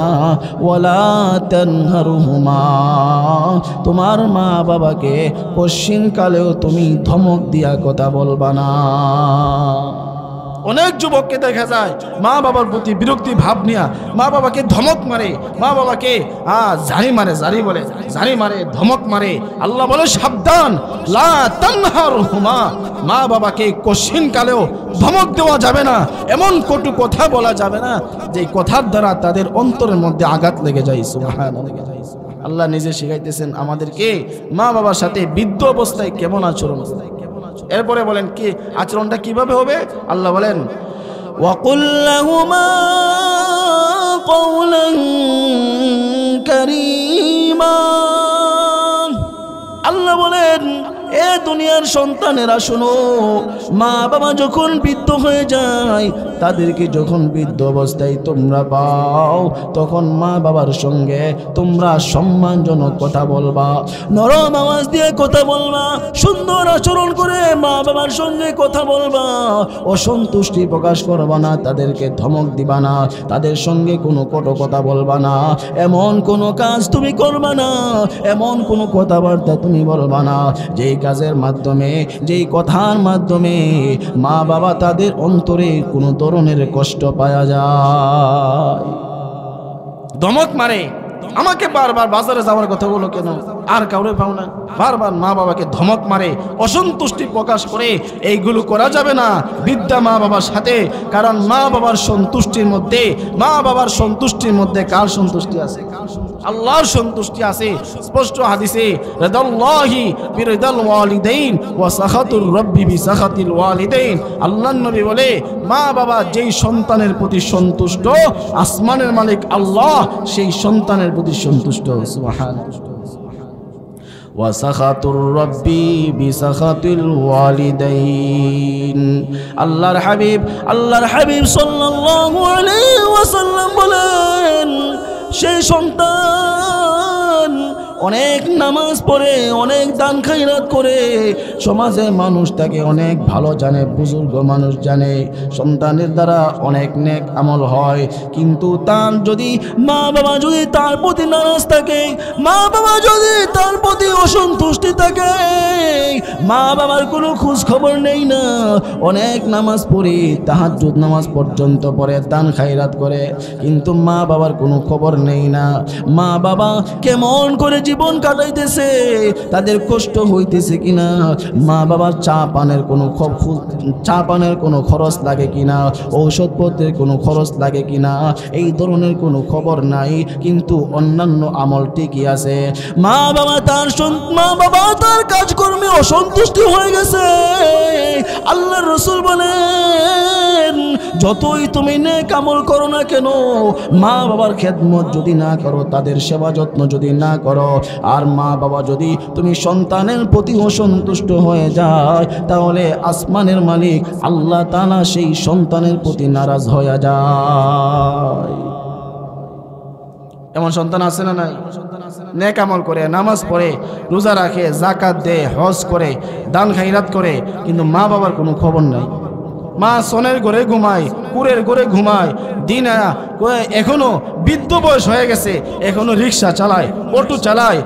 ওয়ালা তানহারহুমা, তোমার মা বাবাকে কশিনকালেও তুমি ধমক দিয়া কথা বলবা না। অনেক যুবককে দেখা যায় মা বাবার প্রতি বিরক্তি ভাব নিয়া মা বাবাকে ধমক মারে, মা বাবাকে জারি মারে, জারি মারে, ধমক মারে। আল্লাহ বলে, সাবধান, লা তানহারহুমা, মা বাবাকে কঠিন কালেও ধমক দেওয়া যাবে না, এমন কটু কথা বলা যাবে না যে কথার দ্বারা তাদের অন্তরের মধ্যে আঘাত লেগে যায়। সুবহানাল্লাহ। আল্লাহ নিজে শিখাইতেছেন আমাদেরকে মা বাবার সাথে বৃদ্ধ অবস্থায় কেমন আচরণ। এরপরে বলেন কি আচরণটা কিভাবে হবে। আল্লাহ বলেন, ওয়াকুল লাহুমা কওলান কারীমা। আল্লাহ বলেন, এ দুনিয়ার সন্তানেরা শোনো, মা বাবা যখন বৃদ্ধ হয়ে যায়, তাদেরকে যখন বৃদ্ধ অবস্থায় তোমরা পাও, তখন মা বাবার সঙ্গে তোমরা সম্মানজনক কথা বলবা, নরম আওয়াজ দিয়ে কথা বলবা, সুন্দর আচরণ করে মা বাবার সঙ্গে কথা বলবা, অসন্তুষ্টি প্রকাশ করবা না, তাদেরকে ধমক দিবা না, তাদের সঙ্গে কোনো কটু কথা বলবা না, এমন কোনো কাজ তুমি করবা না, এমন কোনো কথাবার্তা তুমি বলবা না যেই কাজের মাধ্যমে, যেই কথার মাধ্যমে মা বাবা তাদের অন্তরে কোনো ধরনের কষ্ট পাওয়া যায়। ধমক মারে, আমাকে বারবার বাজারে যাওয়ার কথা বলো কেন, আর কাউরে পাও না, বারবার মা বাবাকে ধমক মারে, অসন্তুষ্টি প্রকাশ করে, এইগুলো করা যাবে না বৃদ্ধা মা বাবার সাথে। কারণ মা বাবার সন্তুষ্টির মধ্যে, মা বাবার সন্তুষ্টির মধ্যে কার সন্তুষ্টি আছে? আল্লাহর সন্তুষ্টি আছে। স্পষ্ট হাদিসে, রিদাল্লাহি বিরিদাল ওয়ালিদাইন ওয়া সাখাতুর রাব্বি বিসাখাতিল ওয়ালিদাইন। আল্লাহর নবী বলে, মা বাবা যেই সন্তানের প্রতি সন্তুষ্ট, আসমানের মালিক আল্লাহ সেই সন্তানের প্রতি সন্তুষ্ট। সুবহানাল্লাহ। ওয়া সাখাতুর রাব্বি বিসাখাতিল ওয়ালিদাইন। আল্লাহর হাবিব সাল্লাল্লাহু আলাইহি ওয়াসাল্লাম বলেন, সেই সন্তান অনেক নামাজ পড়ে, অনেক দান খায়রাত করে, সমাজে মানুষ তাকে অনেক ভালো জানে, বুজুর্গ মানুষ জানে, সন্তানের দ্বারা অনেক নেক আমল হয়। কিন্তু তার যদি মা বাবা যদি তার প্রতি নারাজ থাকে, মা বাবা যদি তার প্রতি অসন্তুষ্টি থাকে, মা বাবার কোনো খোঁজ খবর নেই না, অনেক নামাজ পড়ে, তাহাজ্জুদ নামাজ পর্যন্ত পড়ে, দান খায়রাত করে, কিন্তু মা বাবার কোনো খবর নেই না। মা বাবা কেমন করে জীবন কাটাইতেছে, তাদের কষ্ট হইতেছে কিনা, মা বাবার চা পানের কোনো খরচ লাগে কিনা, ঔষধপত্রের কোনো খরচ লাগে কিনা, এই ধরনের কোনো খবর নাই। কিন্তু অন্যান্য আমল ঠিকই আছে। মা বাবা তার কাজকর্মে অসন্তুষ্টি হয়ে গেছে। আল্লাহর রাসূল বলেন, যতই তুমি নেক আমল করো না কেন, মা বাবার খেদমত যদি না করো, তাদের সেবা যত্ন যদি না করো, আর মা বাবা যদি তুমি সন্তানের প্রতি অসন্তুষ্ট হয়ে যায়, তাহলে আসমানের মালিক আল্লাহ তাআলা সেই সন্তানের প্রতি নারাজ হয়ে যায়। এমন সন্তান আছে না নাই? নেক আমল করে, নামাজ পড়ে, রোজা রাখে, যাকাত দেয়, হজ করে, দান খায়রাত করে, কিন্তু মা বাবার কোনো খবর নাই। মা সোনের ঘরে ঘুমায়, কুড়ের ঘরে ঘুমায়, দিন এখনো বৃদ্ধ বয়স হয়ে গেছে, এখনো রিক্সা চালায়, অটো চালায়,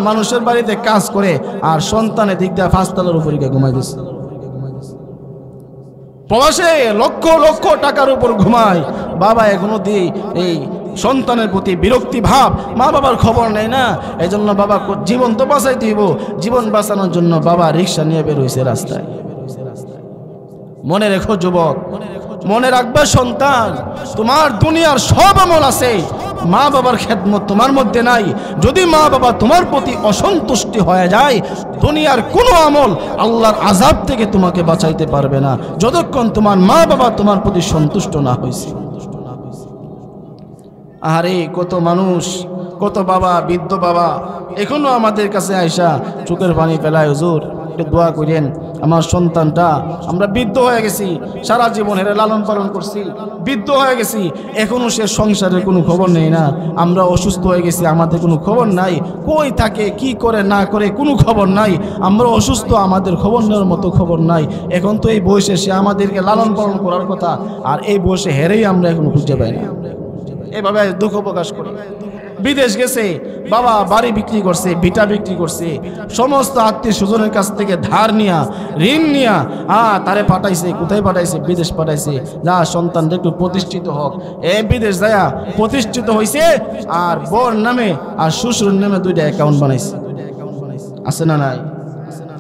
মানুষের বাড়িতে কাজ করে, আর সন্তানের দিক দিয়ে 5 তলার উপরে ঘুমাইতেছে। প্রবাসে লক্ষ লক্ষ টাকার উপর ঘুমায়, বাবা এখনো এই সন্তানের প্রতি বিরক্তি ভাব, মা বাবার খবর নেই না। এই জন্য বাবা জীবন তো বাঁচাইতে হইব, জীবন বাঁচানোর জন্য বাবা রিক্সা নিয়ে বের হয়েছে রাস্তায়। মনে রেখো যুবক, মনে রাখবে সন্তান, তোমার দুনিয়ার সব আমল আছে, মা বাবার খেদমত তোমার মধ্যে নাই। যদি মা বাবা তোমার প্রতি অসন্তুষ্টি হয়ে যায়, দুনিয়ার কোনো আমল আল্লাহর আযাব থেকে তোমাকে বাঁচাইতে পারবে না, যতক্ষণ তোমার মা বাবা তোমার প্রতি সন্তুষ্ট না হয়েছে। আরে কত মানুষ, কত বাবা, বৃদ্ধ বাবা এখনো আমাদের কাছে আইসা চোখের পানি ফেলায়, হুজুর একটু দোয়া করেন, আমার সন্তানটা, আমরা বৃদ্ধ হয়ে গেছি, সারা জীবন হেরে লালন পালন করছি, বৃদ্ধ হয়ে গেছি, এখনো সে সংসারের কোনো খবর নেই না, আমরা অসুস্থ হয়ে গেছি, আমাদের কোনো খবর নাই, কই থাকে, কি করে না করে কোনো খবর নাই, আমরা অসুস্থ, আমাদের খবর নেওয়ার মতো খবর নাই। এখন তো এই বয়সে সে আমাদেরকে লালন পালন করার কথা, আর এই বয়সে হেরেই আমরা এখনো খুঁজে পাই না। এভাবে দুঃখ প্রকাশ করি। বিদেশ গেছে, বাবা বাড়ি বিক্রি করছে, ভিটা বিক্রি করছে, সমস্ত আত্মীয় স্বজনের কাছ থেকে ধার নিয়া, ঋণ নিয়া তারে পাঠাইছে, কোথায় পাঠাইছে? বিদেশ পাঠাইছে, যা সন্তানটা একটু প্রতিষ্ঠিত হোক। বিদেশ যায়া প্রতিষ্ঠিত হয়েছে, আর বোর নামে আর শ্বশুরের নামে 2টা অ্যাকাউন্ট বানাইছে। আছে না নাই?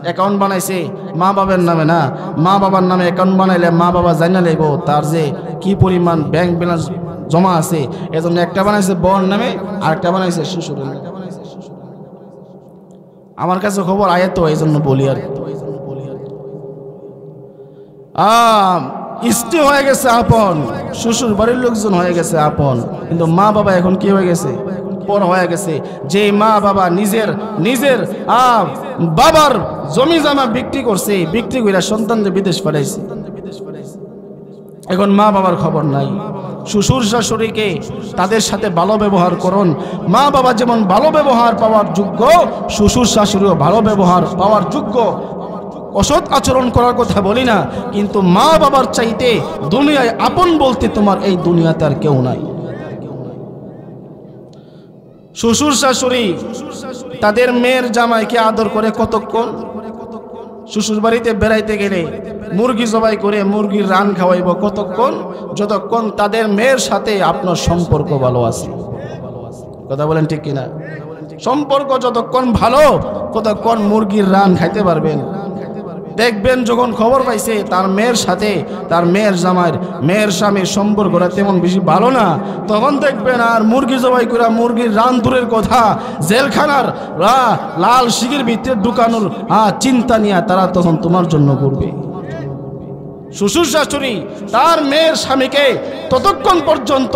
অ্যাকাউন্ট বানাইছে মা বাবার নামে না, মা বাবার নামে অ্যাকাউন্ট বানাইলে মা বাবা জানা লইব তার যে কি পরিমাণ ব্যাংক ব্যালেন্স জমা আছে। এজন্য একটা বানাইছে বোর নামে, আর একটা বানাইছে শ্বশুরের নামে। আমার কাছে খবর আয় তো, এই জন্য বলি। আর স্ত্রী হয়ে গেছে আপন, শ্বশুর বাড়ির লোকজন হয়ে গেছে আপন, কিন্তু মা বাবা এখন কি হয়ে গেছে? পর হয়ে গেছে। যে মা বাবা নিজের বাবার জমি জমা বিক্রি করছে, বিক্রি করে সন্তানদের বিদেশ পাঠাইছে, এখন মা বাবার খবর নাই। শ্বশুর শাশুড়িকে তাদের সাথে ভালো ব্যবহার করুন। মা বাবা যেমন ভালো ব্যবহার পাওয়ার যোগ্য, শ্বশুর শাশুড়িও ভালো ব্যবহার পাওয়ার যোগ্য। অসৎ আচরণ করার কথা বলি না, কিন্তু মা বাবার চাইতে দুনিয়ায় আপন বলতে তোমার এই দুনিয়াতে আর কেউ নাই। শ্বশুর শাশুড়ি তাদের মেয়ের জামাইকে আদর করে কতক্ষণ? শ্বশুর বাড়িতে বেড়াইতে গেলে মুরগি জবাই করে মুরগির রান খাওয়াইব কতক্ষণ? যতক্ষণ তাদের মেয়ের সাথে আপনার সম্পর্ক ভালো আছে। কথা বলেন ঠিক কিনা? সম্পর্ক যতক্ষণ ভালো, ততক্ষণ মুরগির রান খাইতে পারবেন। দেখবেন যখন খবর পাইছে তার মেয়ের সাথে তার মেয়ের জামাইয়ের মেয়ের স্বামীর সম্পর্কটা তেমন বেশি ভালো না, তখন দেখবেন আর মুরগি জবাই করে মুরগির রান দূরের কথা, জেলখানার লাল শিগির ভিতরে ঢুকানোর চিন্তা নিয়ে তারা তখন তোমার জন্য করবে। শ্বশুর শাশুড়ি তার মেয়ের স্বামীকে ততক্ষণ পর্যন্ত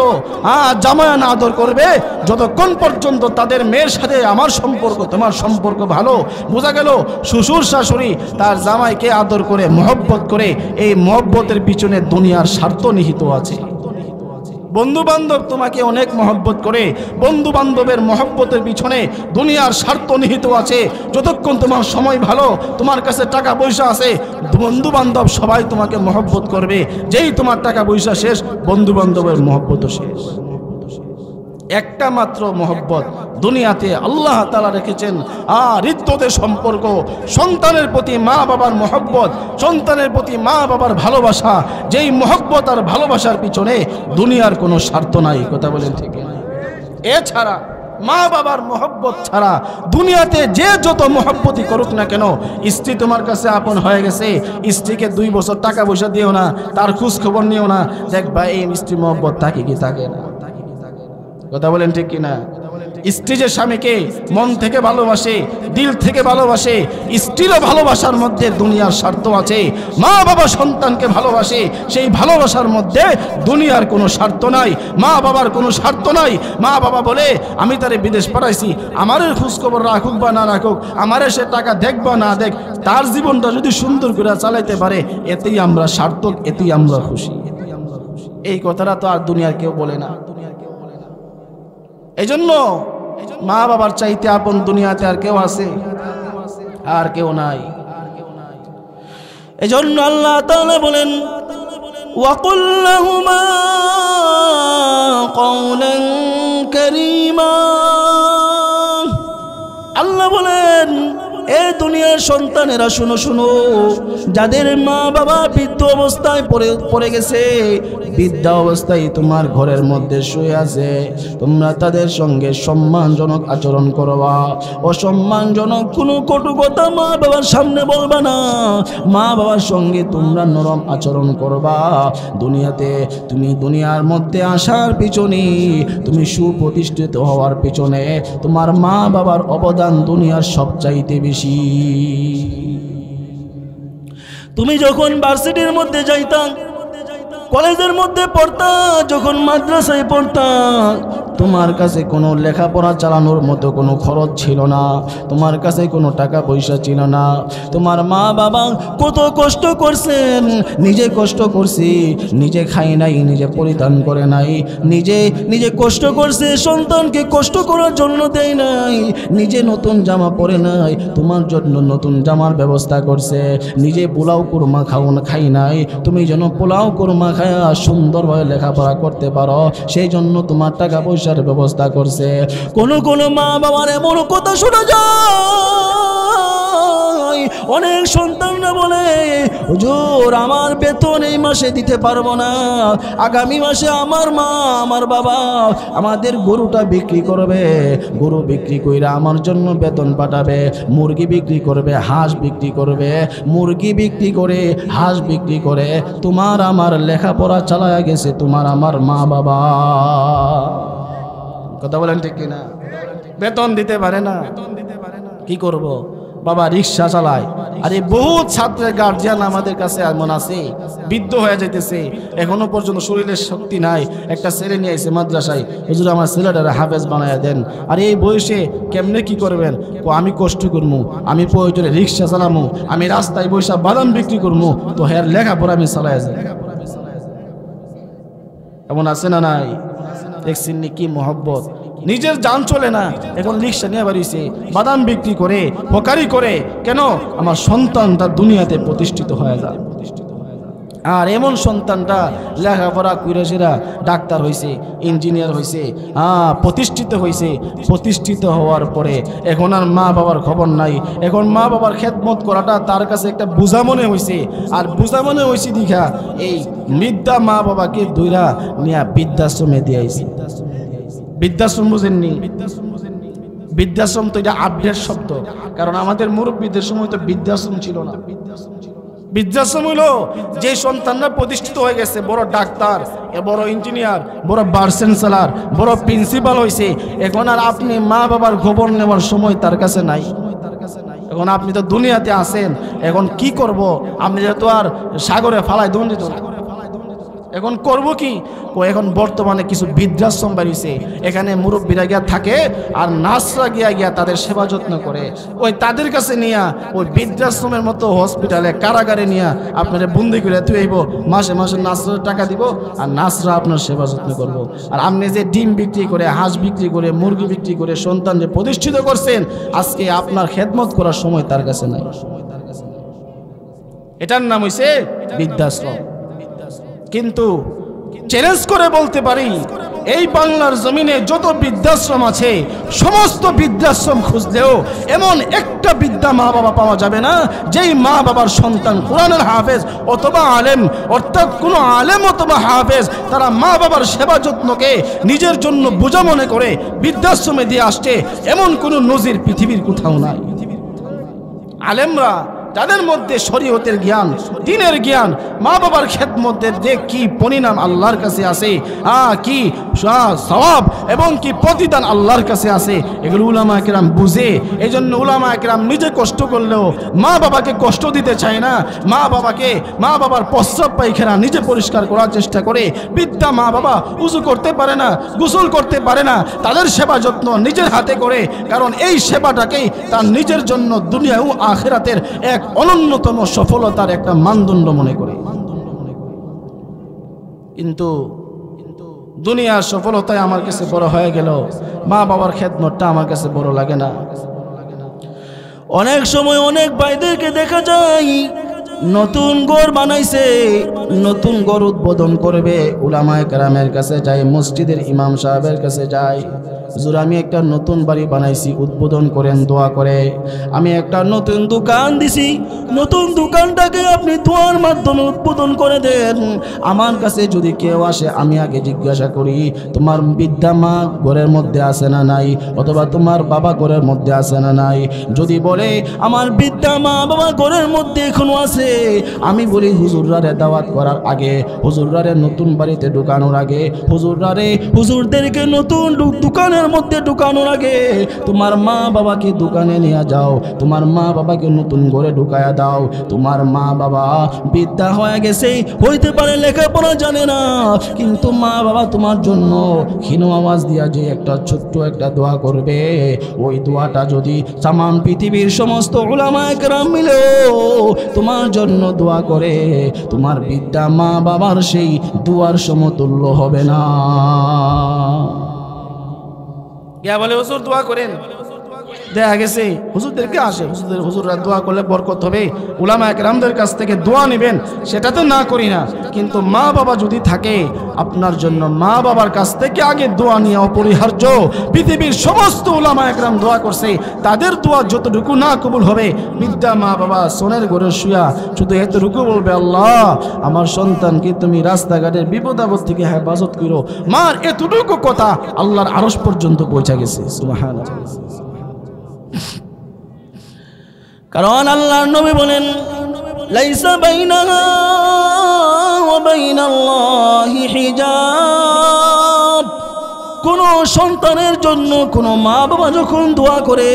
জামায় না আদর করবে যতক্ষণ পর্যন্ত তাদের মেয়ের সাথে আমার সম্পর্ক তোমার সম্পর্ক ভালো। বোঝা গেল শ্বশুর শাশুড়ি তার জামাইকে আদর করে মহব্বত করে, এই মহব্বতের পিছনে দুনিয়ার স্বার্থ নিহিত আছে। বন্ধু বান্ধব তোমাকে অনেক মহব্বত করে, বন্ধু বান্ধবের মহব্বতের পিছনে দুনিয়ার স্বার্থ নিহিত আছে। যতক্ষণ তোমার সময় ভালো, তোমার কাছে টাকা পয়সা আছে, বন্ধু বান্ধব সবাই তোমাকে মহব্বত করবে। যেই তোমার টাকা পয়সা শেষ, বন্ধু বান্ধবের মহব্বতও শেষ। একটা মাত্র মহব্বত দুনিয়াতে আল্লাহ তাআলা রেখেছেন, হৃদ্যদের সম্পর্ক, সন্তানের প্রতি মা বাবার মহব্বত, সন্তানের প্রতি মা বাবার ভালোবাসা। যেই মহব্বত আর ভালোবাসার পিছনে দুনিয়ার কোনো স্বার্থ নাই। কথা বলেন ঠিক না? এছাড়া মা বাবার মহব্বত ছাড়া দুনিয়াতে যে যত মহব্বতই করুক না কেন, স্ত্রী তোমার কাছে আপন হয়ে গেছে, স্ত্রীকে 2 বছর টাকা পয়সা দিও না, তার খোঁজ খবর নিও না, দেখবা এই স্ত্রী মহব্বত থাকে কি থাকে না। কথা বলেন ঠিক কিনা? স্ত্রী যে স্বামীকে মন থেকে ভালোবাসে, দিল থেকে ভালোবাসে, স্ত্রীরও ভালোবাসার মধ্যে দুনিয়ার স্বার্থ আছে। মা বাবা সন্তানকে ভালোবাসে, সেই ভালোবাসার মধ্যে দুনিয়ার কোনো স্বার্থ নাই, মা বাবার কোনো স্বার্থ নাই। মা বাবা বলে আমি তারে বিদেশ পাঠাইছি, আমারের খোঁজখবর রাখুক বা না রাখুক, আমারে সে টাকা দেখ বা না দেখ, তার জীবনটা যদি সুন্দর করে চালাইতে পারে, এতেই আমরা সার্থক, এতেই আমরা খুশি। এই কথাটা তো আর দুনিয়ার কেউ বলে না। এই জন্য মা বাবার চাইতে আপন দুনিয়াতে আর কেউ আছে? আর কেউ নাই। এই জন্য আল্লাহ তাআলা বলেন, ওয়াকুল লাহুমা কওলান কারীমা। আল্লাহ বলেন, এ দুনিয়ার সন্তানেরা শুনো শুনো, যাদের মা বাবা বৃদ্ধ অবস্থায় পড়ে গেছে, বৃদ্ধা অবস্থায় তোমার ঘরের মধ্যে শুয়ে আছে, তোমরা তাদের সঙ্গে সম্মানজনক আচরণ করবা। অসম্মানজনক কোনো কটু কথা মা বাবার সামনে বলবা না। মা বাবার সঙ্গে তোমরা নরম আচরণ করবা। দুনিয়াতে তুমি দুনিয়ার মধ্যে আসার পিছনে, তুমি সুপ্রতিষ্ঠিত হওয়ার পিছনে তোমার মা বাবার অবদান দুনিয়ার সবচাইতে বেশি। তুমি যখন ভার্সিটির মধ্যে যাইতাম, কলেজের মধ্যে পড়তা, যখন মাদ্রাসায় পড়তা, তোমার কাছে কোনো লেখাপড়া চালানোর মতো কোনো খরচ ছিল না, তোমার কাছে কোনো টাকা পয়সা ছিল না। তোমার মা বাবা কত কষ্ট করছেন, নিজে কষ্ট করছি, নিজে খাই নাই, নিজে পরিধান করে নাই, নিজে কষ্ট করছে, সন্তানকে কষ্ট করার জন্য দেয় নাই, নিজে নতুন জামা পরে নাই, তোমার জন্য নতুন জামার ব্যবস্থা করছে, নিজে পোলাও কুরমা খাই নাই, তুমি যেন পোলাও কুরমা খায়া সুন্দরভাবে লেখাপড়া করতে পারো, সেই জন্য তোমার টাকা পয়সার ব্যবস্থা করছে। কোন মা বাবার এমন কথা শোনা যায়, অনেক সন্তানরা বলে, হুজুর আমার বেতন এই মাসে দিতে পারবো না, আগামী মাসে আমার মা আমার বাবা আমাদের গরুটা বিক্রি করবে, গরু বিক্রি কইরা আমার জন্য বেতন পাঠাবে, মুরগি বিক্রি করবে, হাঁস বিক্রি করবে, মুরগি বিক্রি করে হাঁস বিক্রি করে তোমার আমার লেখাপড়া চালায়া গেছে তোমার আমার মা বাবা। কথা বলেন ঠিক কিনা? বেতন দিতে পারে না, কি করব? বাবা রিক্সা চালায়। আরে বহুত ছাত্রের গার্জিয়ান আমাদের কাছে এমন আছে, বৃদ্ধ হয়ে যাইতেছে, এখনো পর্যন্ত শরীরের শক্তি নাই, একটা ছেলে নিয়ে আইছে মাদ্রাসায়, হুজুর আমার ছেলেটারে হাফেজ বানায়া দেন। আর এই বয়সে কেমনে কি করবেন? আমি কষ্ট করবো, আমি প্রয়োজনে রিক্সা চালামু, আমি রাস্তায় বৈশা বাদাম বিক্রি করবো, তো হ্যাঁ লেখাপড়া আমি চালাই যাই। এমন আছে না নাই? দেখছেন কি মহব্বত, নিজের জান চলে না, এখন রিক্সা নিয়ে বাড়িছে, বাদাম বিক্রি করে, হকারি করে, কেন? আমার সন্তানটা দুনিয়াতে প্রতিষ্ঠিত হয়ে যায়। আর এমন সন্তানটা লেখাপড়া করে সেরা ডাক্তার হয়েছে, ইঞ্জিনিয়ার হয়েছে, প্রতিষ্ঠিত হয়েছে, প্রতিষ্ঠিত হওয়ার পরে এখন আর মা বাবার খবর নাই, এখন মা বাবার খেদমত করাটা তার কাছে একটা বোঝা মনে হয়েছে। আর বোঝা মনে হয়েছে দীঘা এই বৃদ্ধা মা বাবাকে দইরা নিয়ে বৃদ্ধাশ্রমে দিয়ে আইছে। বৃদ্ধাশ্রম বুঝেননি? বৃদ্ধাশ্রম তো এটা আপডেট শব্দ, কারণ আমাদের মুরব্বীদের সময় তো বৃদ্ধাশ্রম ছিল না। বৃদ্ধাশ্রম হলো যে সন্তানরা প্রতিষ্ঠিত হয়ে গেছে, বড় ডাক্তার, বড় ইঞ্জিনিয়ার, বড় ভাইস চ্যান্সেলর, বড় প্রিন্সিপাল হয়েছে, এখন আর আপনি মা বাবার খবর নেওয়ার সময় তার কাছে নাই। এখন আপনি তো দুনিয়াতে আছেন, এখন কি করব? আপনি যেহেতু আর সাগরে ফালায় দণ্ডিত, এখন করব কি? এখন বর্তমানে কিছু বৃদ্ধাশ্রম বাড়িছে, এখানে মুরব্বীরা গিয়া থাকে আর নার্সরা গিয়া তাদের সেবা যত্ন করে। ওই তাদের কাছে নিয়া ওই বৃদ্ধাশ্রমের মতো হসপিটালে কারাগারে নিয়া আপনারা বন্দি করে তুইব, মাসে মাসে নার্সরা টাকা দিব আর নার্সরা আপনার সেবা যত্ন করবো। আর আপনি যে ডিম বিক্রি করে, হাঁস বিক্রি করে, মুরগি বিক্রি করে সন্তান যে প্রতিষ্ঠিত করছেন, আজকে আপনার খেদমত করার সময় তার কাছে নাই। এটার নাম হইছে বৃদ্ধাশ্রম। কিন্তু চ্যালেঞ্জ করে বলতে পারি, এই বাংলার জমিনে যত বৃদ্ধাশ্রম আছে, সমস্ত বৃদ্ধাশ্রম খুঁজলেও এমন একটা বৃদ্ধা মা বাবা পাওয়া যাবে না যেই মা বাবার সন্তান কোরআনের হাফেজ অথবা আলেম, অর্থাৎ কোনো আলেম অথবা হাফেজ তারা মা বাবার সেবা যত্নকে নিজের জন্য বোঝা মনে করে বৃদ্ধাশ্রমে দিয়ে আসছে, এমন কোনো নজির পৃথিবীর কোথাও নাই। আলেমরা তাদের মধ্যে শরীয়তের জ্ঞান, দ্বীনের জ্ঞান, মা বাবার খেদমতের যে কি পরিণাম আল্লাহর কাছে আছে, কি সওয়াব এবং কি প্রতিদান আল্লাহর কাছে আছে, এগুলো উলামা কেরাম বুঝে। এই জন্য উলামা কেরাম নিজে কষ্ট করলেও মা বাবাকে কষ্ট দিতে চায় না। মা বাবার প্রস্রাব পায়খানা নিজে পরিষ্কার করার চেষ্টা করে। বৃদ্ধা মা বাবা উযু করতে পারে না, গোসল করতে পারে না, তাদের সেবা যত্ন নিজের হাতে করে, কারণ এই সেবাটাকেই তার নিজের জন্য দুনিয়া ও আখিরাতের এক অনন্যতম সফলতার একটা মানদণ্ড মনে করে। কিন্তু দুনিয়ার সফলতায় আমার কাছে বড় হয়ে গেল, মা বাবার খেদমতটা আমার কাছে বড় লাগে না। অনেক সময় অনেক ভাইদেরকে দেখা যায় নতুন ঘর বানাইছে, নতুন ঘর উদ্বোধন করবে, উলামায়ে কেরামের কাছে যায়, মসজিদের ইমাম সাহেবের কাছে যায়, হুজুর আমি একটা নতুন বাড়ি বানাইছি, উদ্বোধন করেন, দোয়া করে। আমি একটা নতুন দোকান দিছি, নতুন দোকানটাকে আপনি দোয়ার মাধ্যমে উদ্বোধন করে দেন। আমার কাছে যদি কেউ আসে, আমি আগে জিজ্ঞাসা করি তোমার বৃদ্ধা মা ঘরের মধ্যে আছে না নাই, অথবা তোমার বাবা ঘরের মধ্যে আছে না নাই। যদি বলে আমার বৃদ্ধা মা বাবা ঘরের মধ্যে এখনো আছে, আমি বলি হুজুররারে দাওয়াত করার আগে, হুজুররারে নতুন বাড়িতে ঢুকানোর আগে, হুজুরদেরকে নতুন দোকানের মধ্যে ঢুকানোর আগে তোমার মা বাবাকে দোকানে নিয়ে যাও, তোমার মা বাবাকে নতুন ঘরে ঢুকায়া দাও। তোমার মা বাবা বৃদ্ধা হয়ে গেছে, হইতে পারে লেখাপড়া জানে না, কিন্তু মা বাবা তোমার জন্য ক্ষীণ আওয়াজ দিয়া যে একটা ছোট্ট একটা দোয়া করবে, ওই দোয়াটা যদি তামাম পৃথিবীর সমস্ত উলামায়ে কেরাম মিলেও তোমার জন্য দোয়া করে, তোমার বৃদ্ধা মা বাবার সেই দোয়ার সমতুল্য হবে না। গিয়া বলে হুজুর দোয়া করেন, দেখা গেছে হুজুরদেরকে আসে, হুজুররা দোয়া করলে বরকত হবে, উলামায়ে কেরামদের কাছ থেকে দোয়া নেবেন, সেটা তো না করি না। কিন্তু মা বাবা যদি থাকে আপনার জন্য, মা বাবার কাছ থেকে আগে দোয়া নিয়ে অপরিহার্য। পৃথিবীর সমস্ত উলামায়ে কেরাম দোয়া করছে, তাদের দোয়া যতটুকু না কবুল হবে, বৃদ্ধা মা বাবা সোনের ঘরে শুয়া শুধু এতটুকু বলবে, আল্লাহ আমার সন্তানকে তুমি রাস্তাঘাটের বিপদ আপদ থেকে হেফাজত করো। মার এতটুকু কথা আল্লাহর আরশ পর্যন্ত পৌঁছে গেছে। সুবহানাল্লাহ। কারণ আল্লাহর নবী বলেন, লাইসা বাইনাহা ওয়া বাইনাল্লাহি হিজাব। কোন সন্তানের জন্য কোন মা বাবা যখন দোয়া করে,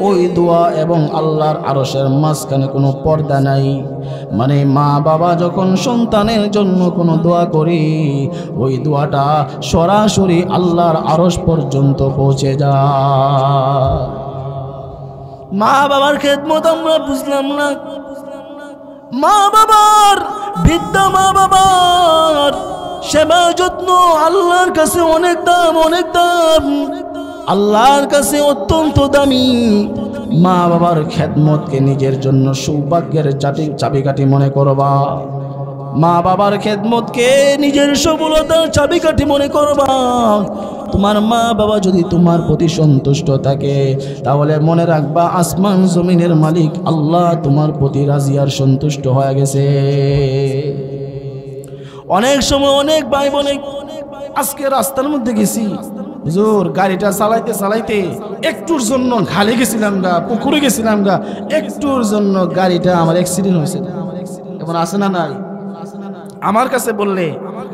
ওই দোয়া এবং আল্লাহর আরশের মাঝখানে কোনো পর্দা নাই। মানে মা বাবা যখন সন্তানের জন্য কোনো দোয়া করে, ওই দোয়াটা সরাসরি আল্লাহর আরশ পর্যন্ত পৌঁছে যায়। মা বাবার খেদমত আমরা বুঝলাম না, মা বাবার বৃদ্ধা মা বাবার সেবা যত্ন আল্লাহর কাছে অনেক দাম, অনেক দাম, আল্লাহর কাছে অত্যন্ত দামি। মা বাবার খেদমতকে নিজের জন্য সৌভাগ্যের চাবিকাঠি মনে করবা, মা বাবার খেদমতকে নিজের সফলতার চাবিকাঠি মনে করবা। তোমার মা বাবা যদি তোমার প্রতি সন্তুষ্ট থাকে, তাহলে মনে রাখবা আসমান জমিনের মালিক আল্লাহ তোমার প্রতি রাজি আর সন্তুষ্ট হয়ে গেছে। অনেক সময় অনেক ভাই বোনে, আজকে রাস্তার মধ্যে গেছি, হুজুর গাড়িটা চালাইতে চালাইতে একটুর জন্য খালে গেছিলাম গা, পুকুরে গেছিলাম গা, একটুর জন্য গাড়িটা আমার অ্যাক্সিডেন্ট হয়েছে। এখন আছে না নাই? আমার কাছে বললে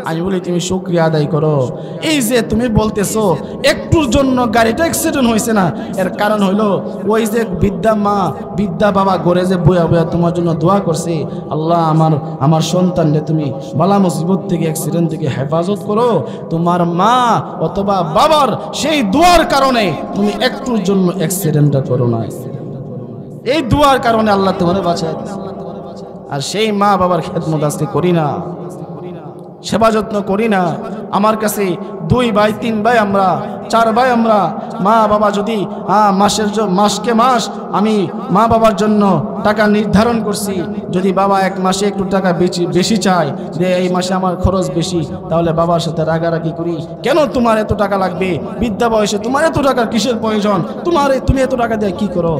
আমি বলি তুমি শুকরিয়া আদায় করো। এই যে তুমি বলতেছো একটুর জন্য গাড়িটা অ্যাক্সিডেন্ট হয়েছে না, এর কারণ হইলো ওই যে বৃদ্ধা মা বৃদ্ধা বাবা ঘরে যে বয়া বয়া তোমার জন্য দোয়া করছে, আল্লাহ আমার সন্তানকে তুমি বালা মুসিবত থেকে অ্যাক্সিডেন্ট থেকে হেফাজত করো। তোমার মা অথবা বাবার সেই দোয়ার কারণে তুমি একটুর জন্য অ্যাক্সিডেন্টটা করো না, এই দোয়ার কারণে আল্লাহ তোমারে বাঁচায়। আর সেই মা বাবার খেদমত আজকে করি না, সেবা যত্ন করি না। আমার কাছে 2 ভাই 3 ভাই আমরা 4 ভাই আমরা, মা বাবা যদি মাসকে মাস আমি মা বাবার জন্য টাকা নির্ধারণ করছি, যদি বাবা এক মাসে একটু টাকা বেশি চায় যে এই মাসে আমার খরচ বেশি, তাহলে বাবার সাথে রাগারাগি করি, কেন তোমার এত টাকা লাগবে, বৃদ্ধা বয়সে তোমার এত টাকার কিসের প্রয়োজন, তুমি এত টাকা দিয়ে কি করো?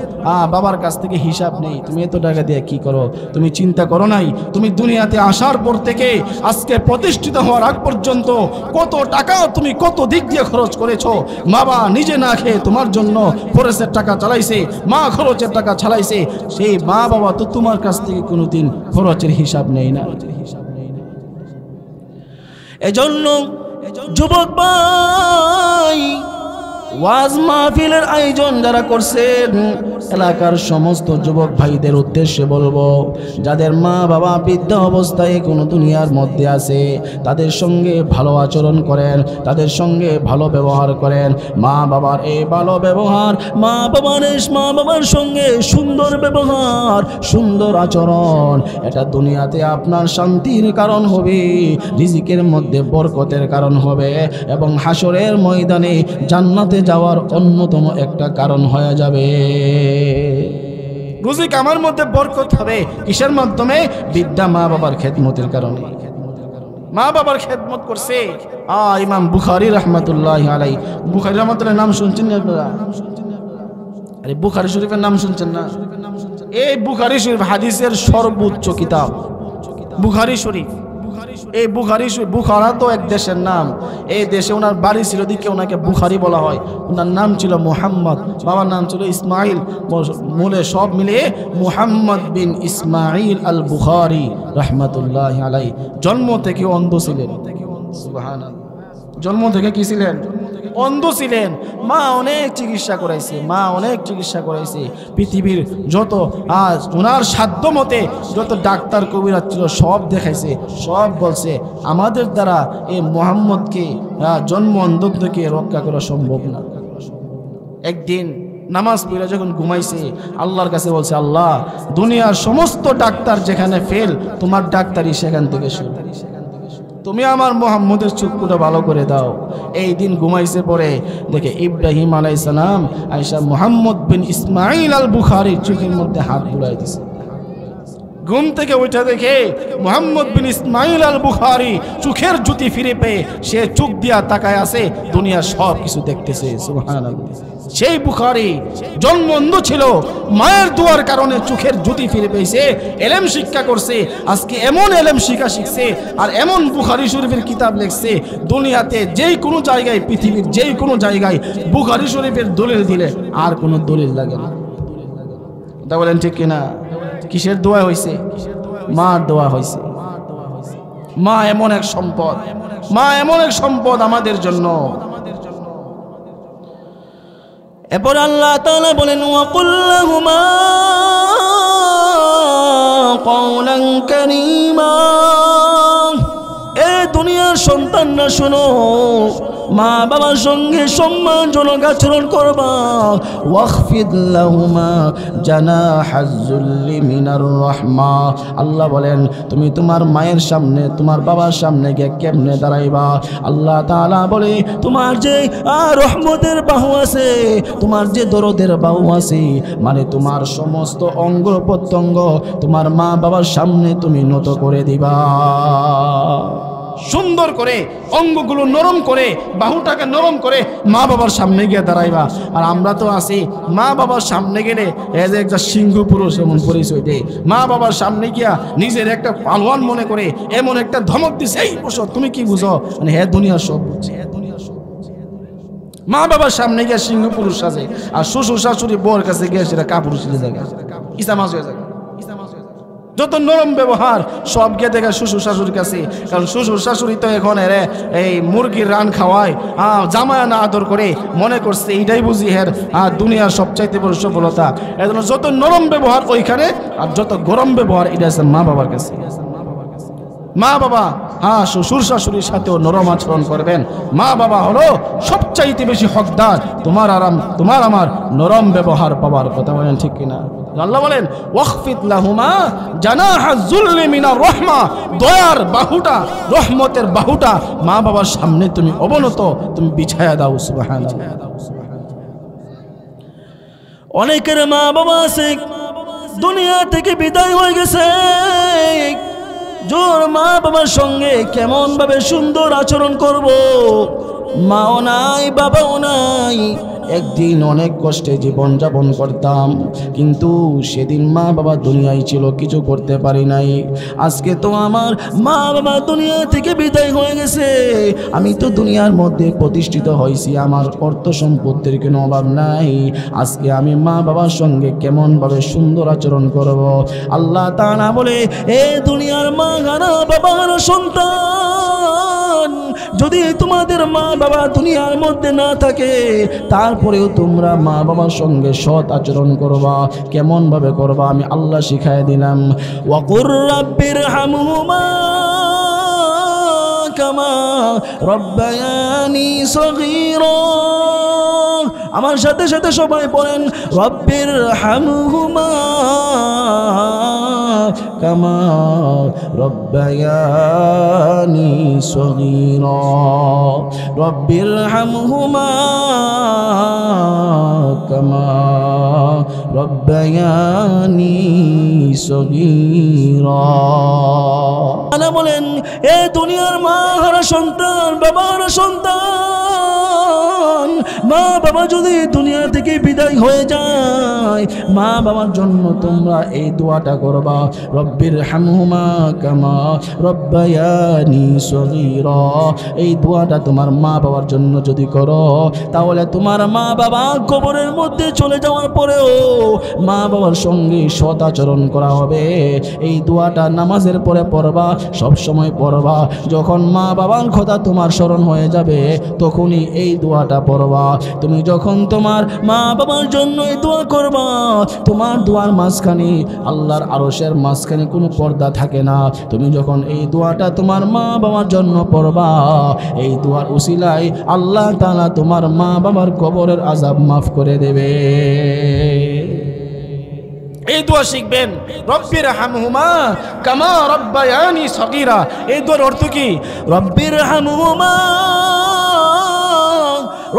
বাবার কাছ থেকে হিসাব নেই, তুমি এত টাকা দিয়ে কি করো? তুমি চিন্তা করো নাই তুমি দুনিয়াতে আসার পর থেকে আজকে প্রতিষ্ঠিত হওয়ার আগ পর্যন্ত কত টাকা তুমি কত দিক দিয়ে খরচ করেছো? বাবা নিজে না খেয়ে তোমার জন্য খরচের টাকা চালাইছে, মা খরচের টাকা চালাইছে, সেই মা বাবা তো তোমার কাছ থেকে কোনোদিন খরচের হিসাব নেই না। এজন্য যুবক ভাই, ওয়াজ মাহফিলের আয়োজন যারা করছেন, এলাকার সমস্ত যুবক ভাইদের উদ্দেশ্যে বলবো, যাদের মা বাবা বৃদ্ধ অবস্থায় কোনো দুনিয়ার মধ্যে আছে, তাদের সঙ্গে ভালো আচরণ করেন, তাদের সঙ্গে ভালো ব্যবহার করেন। মা বাবার এই ভালো ব্যবহার, মা বাবার সঙ্গে সুন্দর ব্যবহার, সুন্দর আচরণ, এটা দুনিয়াতে আপনার শান্তির কারণ হবে, রিজিকের মধ্যে বরকতের কারণ হবে, এবং হাসরের ময়দানে জান্নাতে যাওয়ার অন্যতম একটা কারণ হয়ে যাবে। রিজিক আমার মধ্যে বরকত হবে কিসের মাধ্যমে? বৃদ্ধা মা বাবার খেদমতের কারণে। মা বাবার খেদমত করছে ইমাম বুখারী রাহমাতুল্লাহি আলাইহি। বুখারী রাহমাতুল্লাহ নাম শুনছেন না আপনারা? আরে বুখারী শরীফের নাম শুনছেন না? এই বুখারী শরীফ হাদিসের সর্বোচ্চ কিতাব বুখারী শরীফ। এই বুখারা তো এক দেশের নাম, এই দেশে ওনার বাড়ি ছিল দিকে ওনাকে বুখারী বলা হয়। ওনার নাম ছিল মুহাম্মদ, বাবার নাম ছিল ইসমাইল, মূলে সব মিলিয়ে মুহাম্মদ বিন ইসমাইল আল বুখারী রাহমাতুল্লাহি আলাইহি। জন্ম থেকে অন্ধ ছিলেন, সুবহানাল্লাহ। জন্ম থেকে কি ছিলেন? অন্ধ ছিলেন। মা অনেক চিকিৎসা করাইছে, পৃথিবীর যত ওনার সাধ্য মতে যত ডাক্তার কবিরাজ ছিল সব দেখাইছে, সব বলছে আমাদের দ্বারা এই মুহাম্মদকে জন্ম অন্ধ থেকে রক্ষা করা সম্ভব না। একদিন নামাজ পড়ে যখন ঘুমাইছে, আল্লাহর কাছে বলছে, আল্লাহ দুনিয়ার সমস্ত ডাক্তার যেখানে ফেল, তোমার ডাক্তারই সেখান থেকে শুরু, তুমি আমার মুহাম্মদের চক্ষুটা ভালো করে দাও। এই দিন ঘুমাইছে, পরে দেখে ইব্রাহিম আলাইহিস সালাম আয়েশা মুহাম্মদ বিন ইসমাইল আল বুখারীর চোখের মধ্যে হাত বুলাই দিছে। ঘুম থেকে উঠে দেখে মুহাম্মদ বিন ইসমাইল আল বুখারী চোখের জ্যোতি ফিরে পেয়ে সে চোখ দিয়া তাকায় আছে, দুনিয়ার সব কিছু দেখতেছে। সুবহানাল্লাহ। সেই বুখারী জন্ম অন্ধ ছিল, মায়ের দোয়ার কারণে চোখের জ্যোতি ফিরে পেয়েছে, এলেম শিক্ষা করছে, আজকে এমন এলেম শিখছে আর এমন বুখারী শরীফের কিতাব লিখছে, দুনিয়াতে যেই কোনো জায়গায়, পৃথিবীর যেই কোনো জায়গায় বুখারী শরীফের দলিল দিলে আর কোনো দলিল লাগে না। তা বলেন ঠিক কিনা? কিসের দোয়া হয়েছে? মার দোয়া হয়েছে। মা এমন এক সম্পদ, মা এমন এক সম্পদ আমাদের জন্য। এরপর আল্লাহ তাআলা বলেন, ওয়াকুল লাহুমা কওলান কারীমা। এ দুনিয়ার সন্তানরা শোনো, মা বাবার সঙ্গে সম্মানজনক আচরণ করবা। ওয়াখফিদ লাহুমা জানাহাজ যুল্লি মিনার রাহমা। আল্লাহ বলেন তুমি তোমার মায়ের সামনে, তোমার বাবার সামনে গিয়ে কেমনে দাঁড়াইবা? আল্লাহ তাআলা বলে তোমার যে রহমতের বাহু আছে, তোমার যে দরদের বাহু আছে, মানে তোমার সমস্ত অঙ্গ প্রত্যঙ্গ তোমার মা বাবার সামনে তুমি নত করে দিবা। সুন্দর করে অঙ্গগুলো নরম করে, বাহুটাকে নরম করে মা বাবার সামনে গিয়ে দাঁড়াইবা। আর আমরা তো আছি মা বাবার সামনে গেলে এই যে একটা সিংহ পুরুষ এমন পরিচয় দেয়, মা বাবার সামনে গিয়া নিজের একটা পালোয়ান মনে করে এমন একটা ধমক দিছে, এই বসো, তুমি কি বুঝো? মানে হ্যাঁ দুনিয়ার সব বুঝছে। মা বাবার সামনে গিয়ে সিংহ পুরুষ সাজে, আর শ্বশুর শাশুড়ি বউর কাছে গিয়ে সেটা কাপুরুষ হয়ে যায়, ইসামাজ হয়ে যায়। যত নরম ব্যবহার সব গিয়ে দেখে শ্বশুর শাশুড়ির কাছে, কারণ শ্বশুর শাশুড়ি তো এখন এই মুরগির রান খাওয়ায়, জামায়া না আদর করে, মনে করছে এইটাই বুঝি দুনিয়ার সবচাইতে বড় সফলতা। এজন্য যত নরম ব্যবহার ওইখানে, আর যত গরম ব্যবহার এটা আছে মা বাবার কাছে। মা বাবা শ্বশুর শাশুড়ির সাথেও নরম আচরণ করবেন। মা বাবা হলো সবচাইতে বেশি হকদার তোমার আমার নরম ব্যবহার পাওয়ার কথা, বলেন ঠিক কিনা? আল্লাহ বলেন ওয়াখফিদ লাহুমা জানাহা যুল্লি মিনার রাহমা, দয়ার বাহুটা, রহমতের বাহুটা মা বাবার সামনে তুমি অবনত তুমি বিছায়া দাও। সুবহানাল্লাহ। অনেকের মা বাবা আছে দুনিয়া থেকে বিদায় হয়ে গেছে, জোর মা বাবার সঙ্গে কেমন ভাবে সুন্দর আচরণ করব, মাও নাই বাবাও নাই। একদিন অনেক কষ্টে জীবন যাপন করতাম, কিন্তু সেদিন মা বাবা দুনিয়ায় ছিল, কিছু করতে পারি নাই। আজকে তো আমার মা বাবা দুনিয়া থেকে বিদায় হয়ে গেছে, আমি তো দুনিয়ার মধ্যে প্রতিষ্ঠিত হয়েছি, আমার অর্থ সম্পত্তির কোনো অভাব নাই। আজকে আমি মা বাবার সঙ্গে কেমনভাবে সুন্দর আচরণ করব। আল্লাহ তাআলা বলে, এ দুনিয়ার মা হারা বাবার সন্তান, যদি তোমাদের মা বাবা দুনিয়ার মধ্যে না থাকে, তারপরেও তোমরা মা বাবার সঙ্গে সৎ আচরণ করবা। কেমন ভাবে করবা আমি আল্লাহ শিখায় দিলাম। ওয়াকুর রাব্বির হামহুমা কামা রব্বায়ানি সগীরা, আমার সাথে সাথে সবাই বলেন রব্বির হামহুমা কামা রব্বায়ানি সগীরা, রব্বির হামহুমা কামা রব্বায়ানি সগীরা। বলেন, এ দুনিয়ার মা হারা সন্তান, বাবার সন্তান, মা বাবা যদি দুনিয়া থেকে বিদায় হয়ে যায়, মা বাবার জন্য তোমরা এই দোয়াটা করবা, রব্বির হামহুমা কামা রব্বায়ানি সগীরা। এই দোয়াটা তোমার মা বাবার জন্য যদি করো, তাহলে তোমার মা বাবা কবরের মধ্যে চলে যাওয়ার পরেও মা বাবার সঙ্গে সৎ আচরণ করা হবে। এই দোয়াটা নামাজের পরে পড়বা, সব সময় পড়বা। যখন মা বাবার কথা তোমার স্মরণ হয়ে যাবে, তখনই এই দোয়াটা পড়বা। তুমি যখন তোমার মা বাবার জন্য এই দোয়া করবা, তোমার দোয়ার মাঝখানে আল্লাহর আরশের মাঝখানে কোনো পর্দা থাকে না। তুমি যখন এই দোয়াটা তোমার মা বাবার জন্য পড়বা, এই দোয়ার উসিলায় আল্লাহ তাআলা তোমার মা বাবার কবরের আযাব মাফ করে দেবে। এই দোয়া শিখবেন, রব্বির হামহুমা কামা রব্বায়ানি সগীরা। এই দোয়ার অর্থ কি? রব্বির হামহুমা,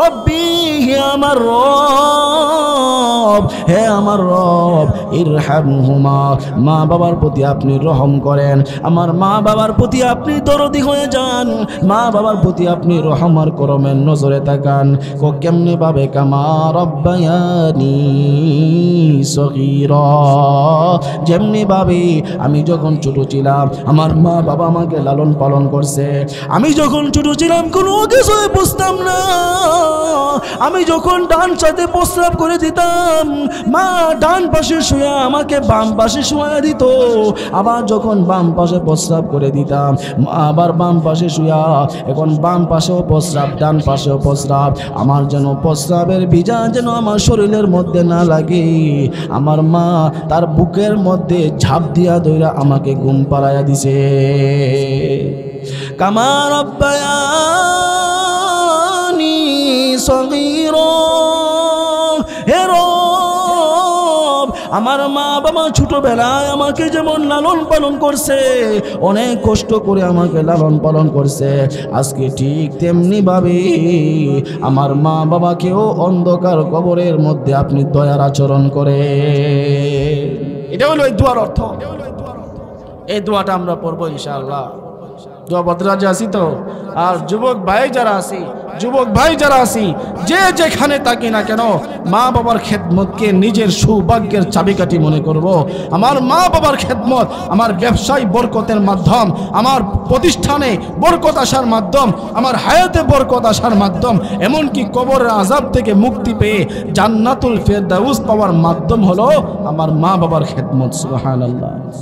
রব্বি হে আমার রব, হে আমার রব, ইরহামহুমা, মা বাবার প্রতি আপনি রহম করেন, আমার মা বাবার প্রতি আপনি দরদি হয়ে যান, মা বাবার প্রতি আপনি রহম আর করমের নজরে তাকান। কেমনে ভাবে? কামা রব্বায়ানি সগীরা, যেমনি ভাবে আমি যখন ছোট ছিলাম আমার মা বাবা আমাকে লালন পালন করছে। আমি যখন ছোট ছিলাম কোনো কিছু বুঝতাম না, আমি যখন ডান সাথে প্রস্রাব করে দিতাম, মা ডান পাশে শুয়ে আমাকে বাম পাশে শুয়ে দিত। আবার যখন বাম পাশে প্রস্রাব করে দিতাম, মা আবার বাম পাশে শুয়া, এখন বাম পাশেও প্রস্রাব ডান পাশেও প্রস্রাব। আমার যেন প্রস্রাবের ভিজা যেন আমার শরীরের মধ্যে না লাগে, আমার মা তার বুকের মধ্যে ঝাঁপ দিয়া দইরা আমাকে ঘুম পাড়াইয়া দিছে। কামা রব্বায়ানি সগীরা, হে রব, আমার মা বাবা ছোটবেলায় আমাকে যেমন লালন পালন করছে, অনেক কষ্ট করে আমাকে লালন পালন করছে, আজকে ঠিক তেমনি ভাবে আমার মা বাবাকেও অন্ধকার কবরের মধ্যে আপনি দয়ার আচরণ করে। এটা হলো এই দোয়ার অর্থ। এই দোয়াটা আমরা পড়বো ইনশাআল্লাহ। দোয়া বদরাজে আসি তো। আর যুবক ভাই যারা আছি, যে যেখানে থাকি না কেন, মা বাবার খেদমতকে নিজের সৌভাগ্যের চাবিকাঠি মনে করব। আমার মা বাবার খেদমত আমার ব্যবসায় বরকতের মাধ্যম, আমার প্রতিষ্ঠানে বরকত আসার মাধ্যম, আমার হায়াতে বরকত আসার মাধ্যম, এমনকি কবরের আযাব থেকে মুক্তি পেয়ে জান্নাতুল ফেরদাউস পাওয়ার মাধ্যম হলো আমার মা বাবার খেদমত। সুবহানাল্লাহ।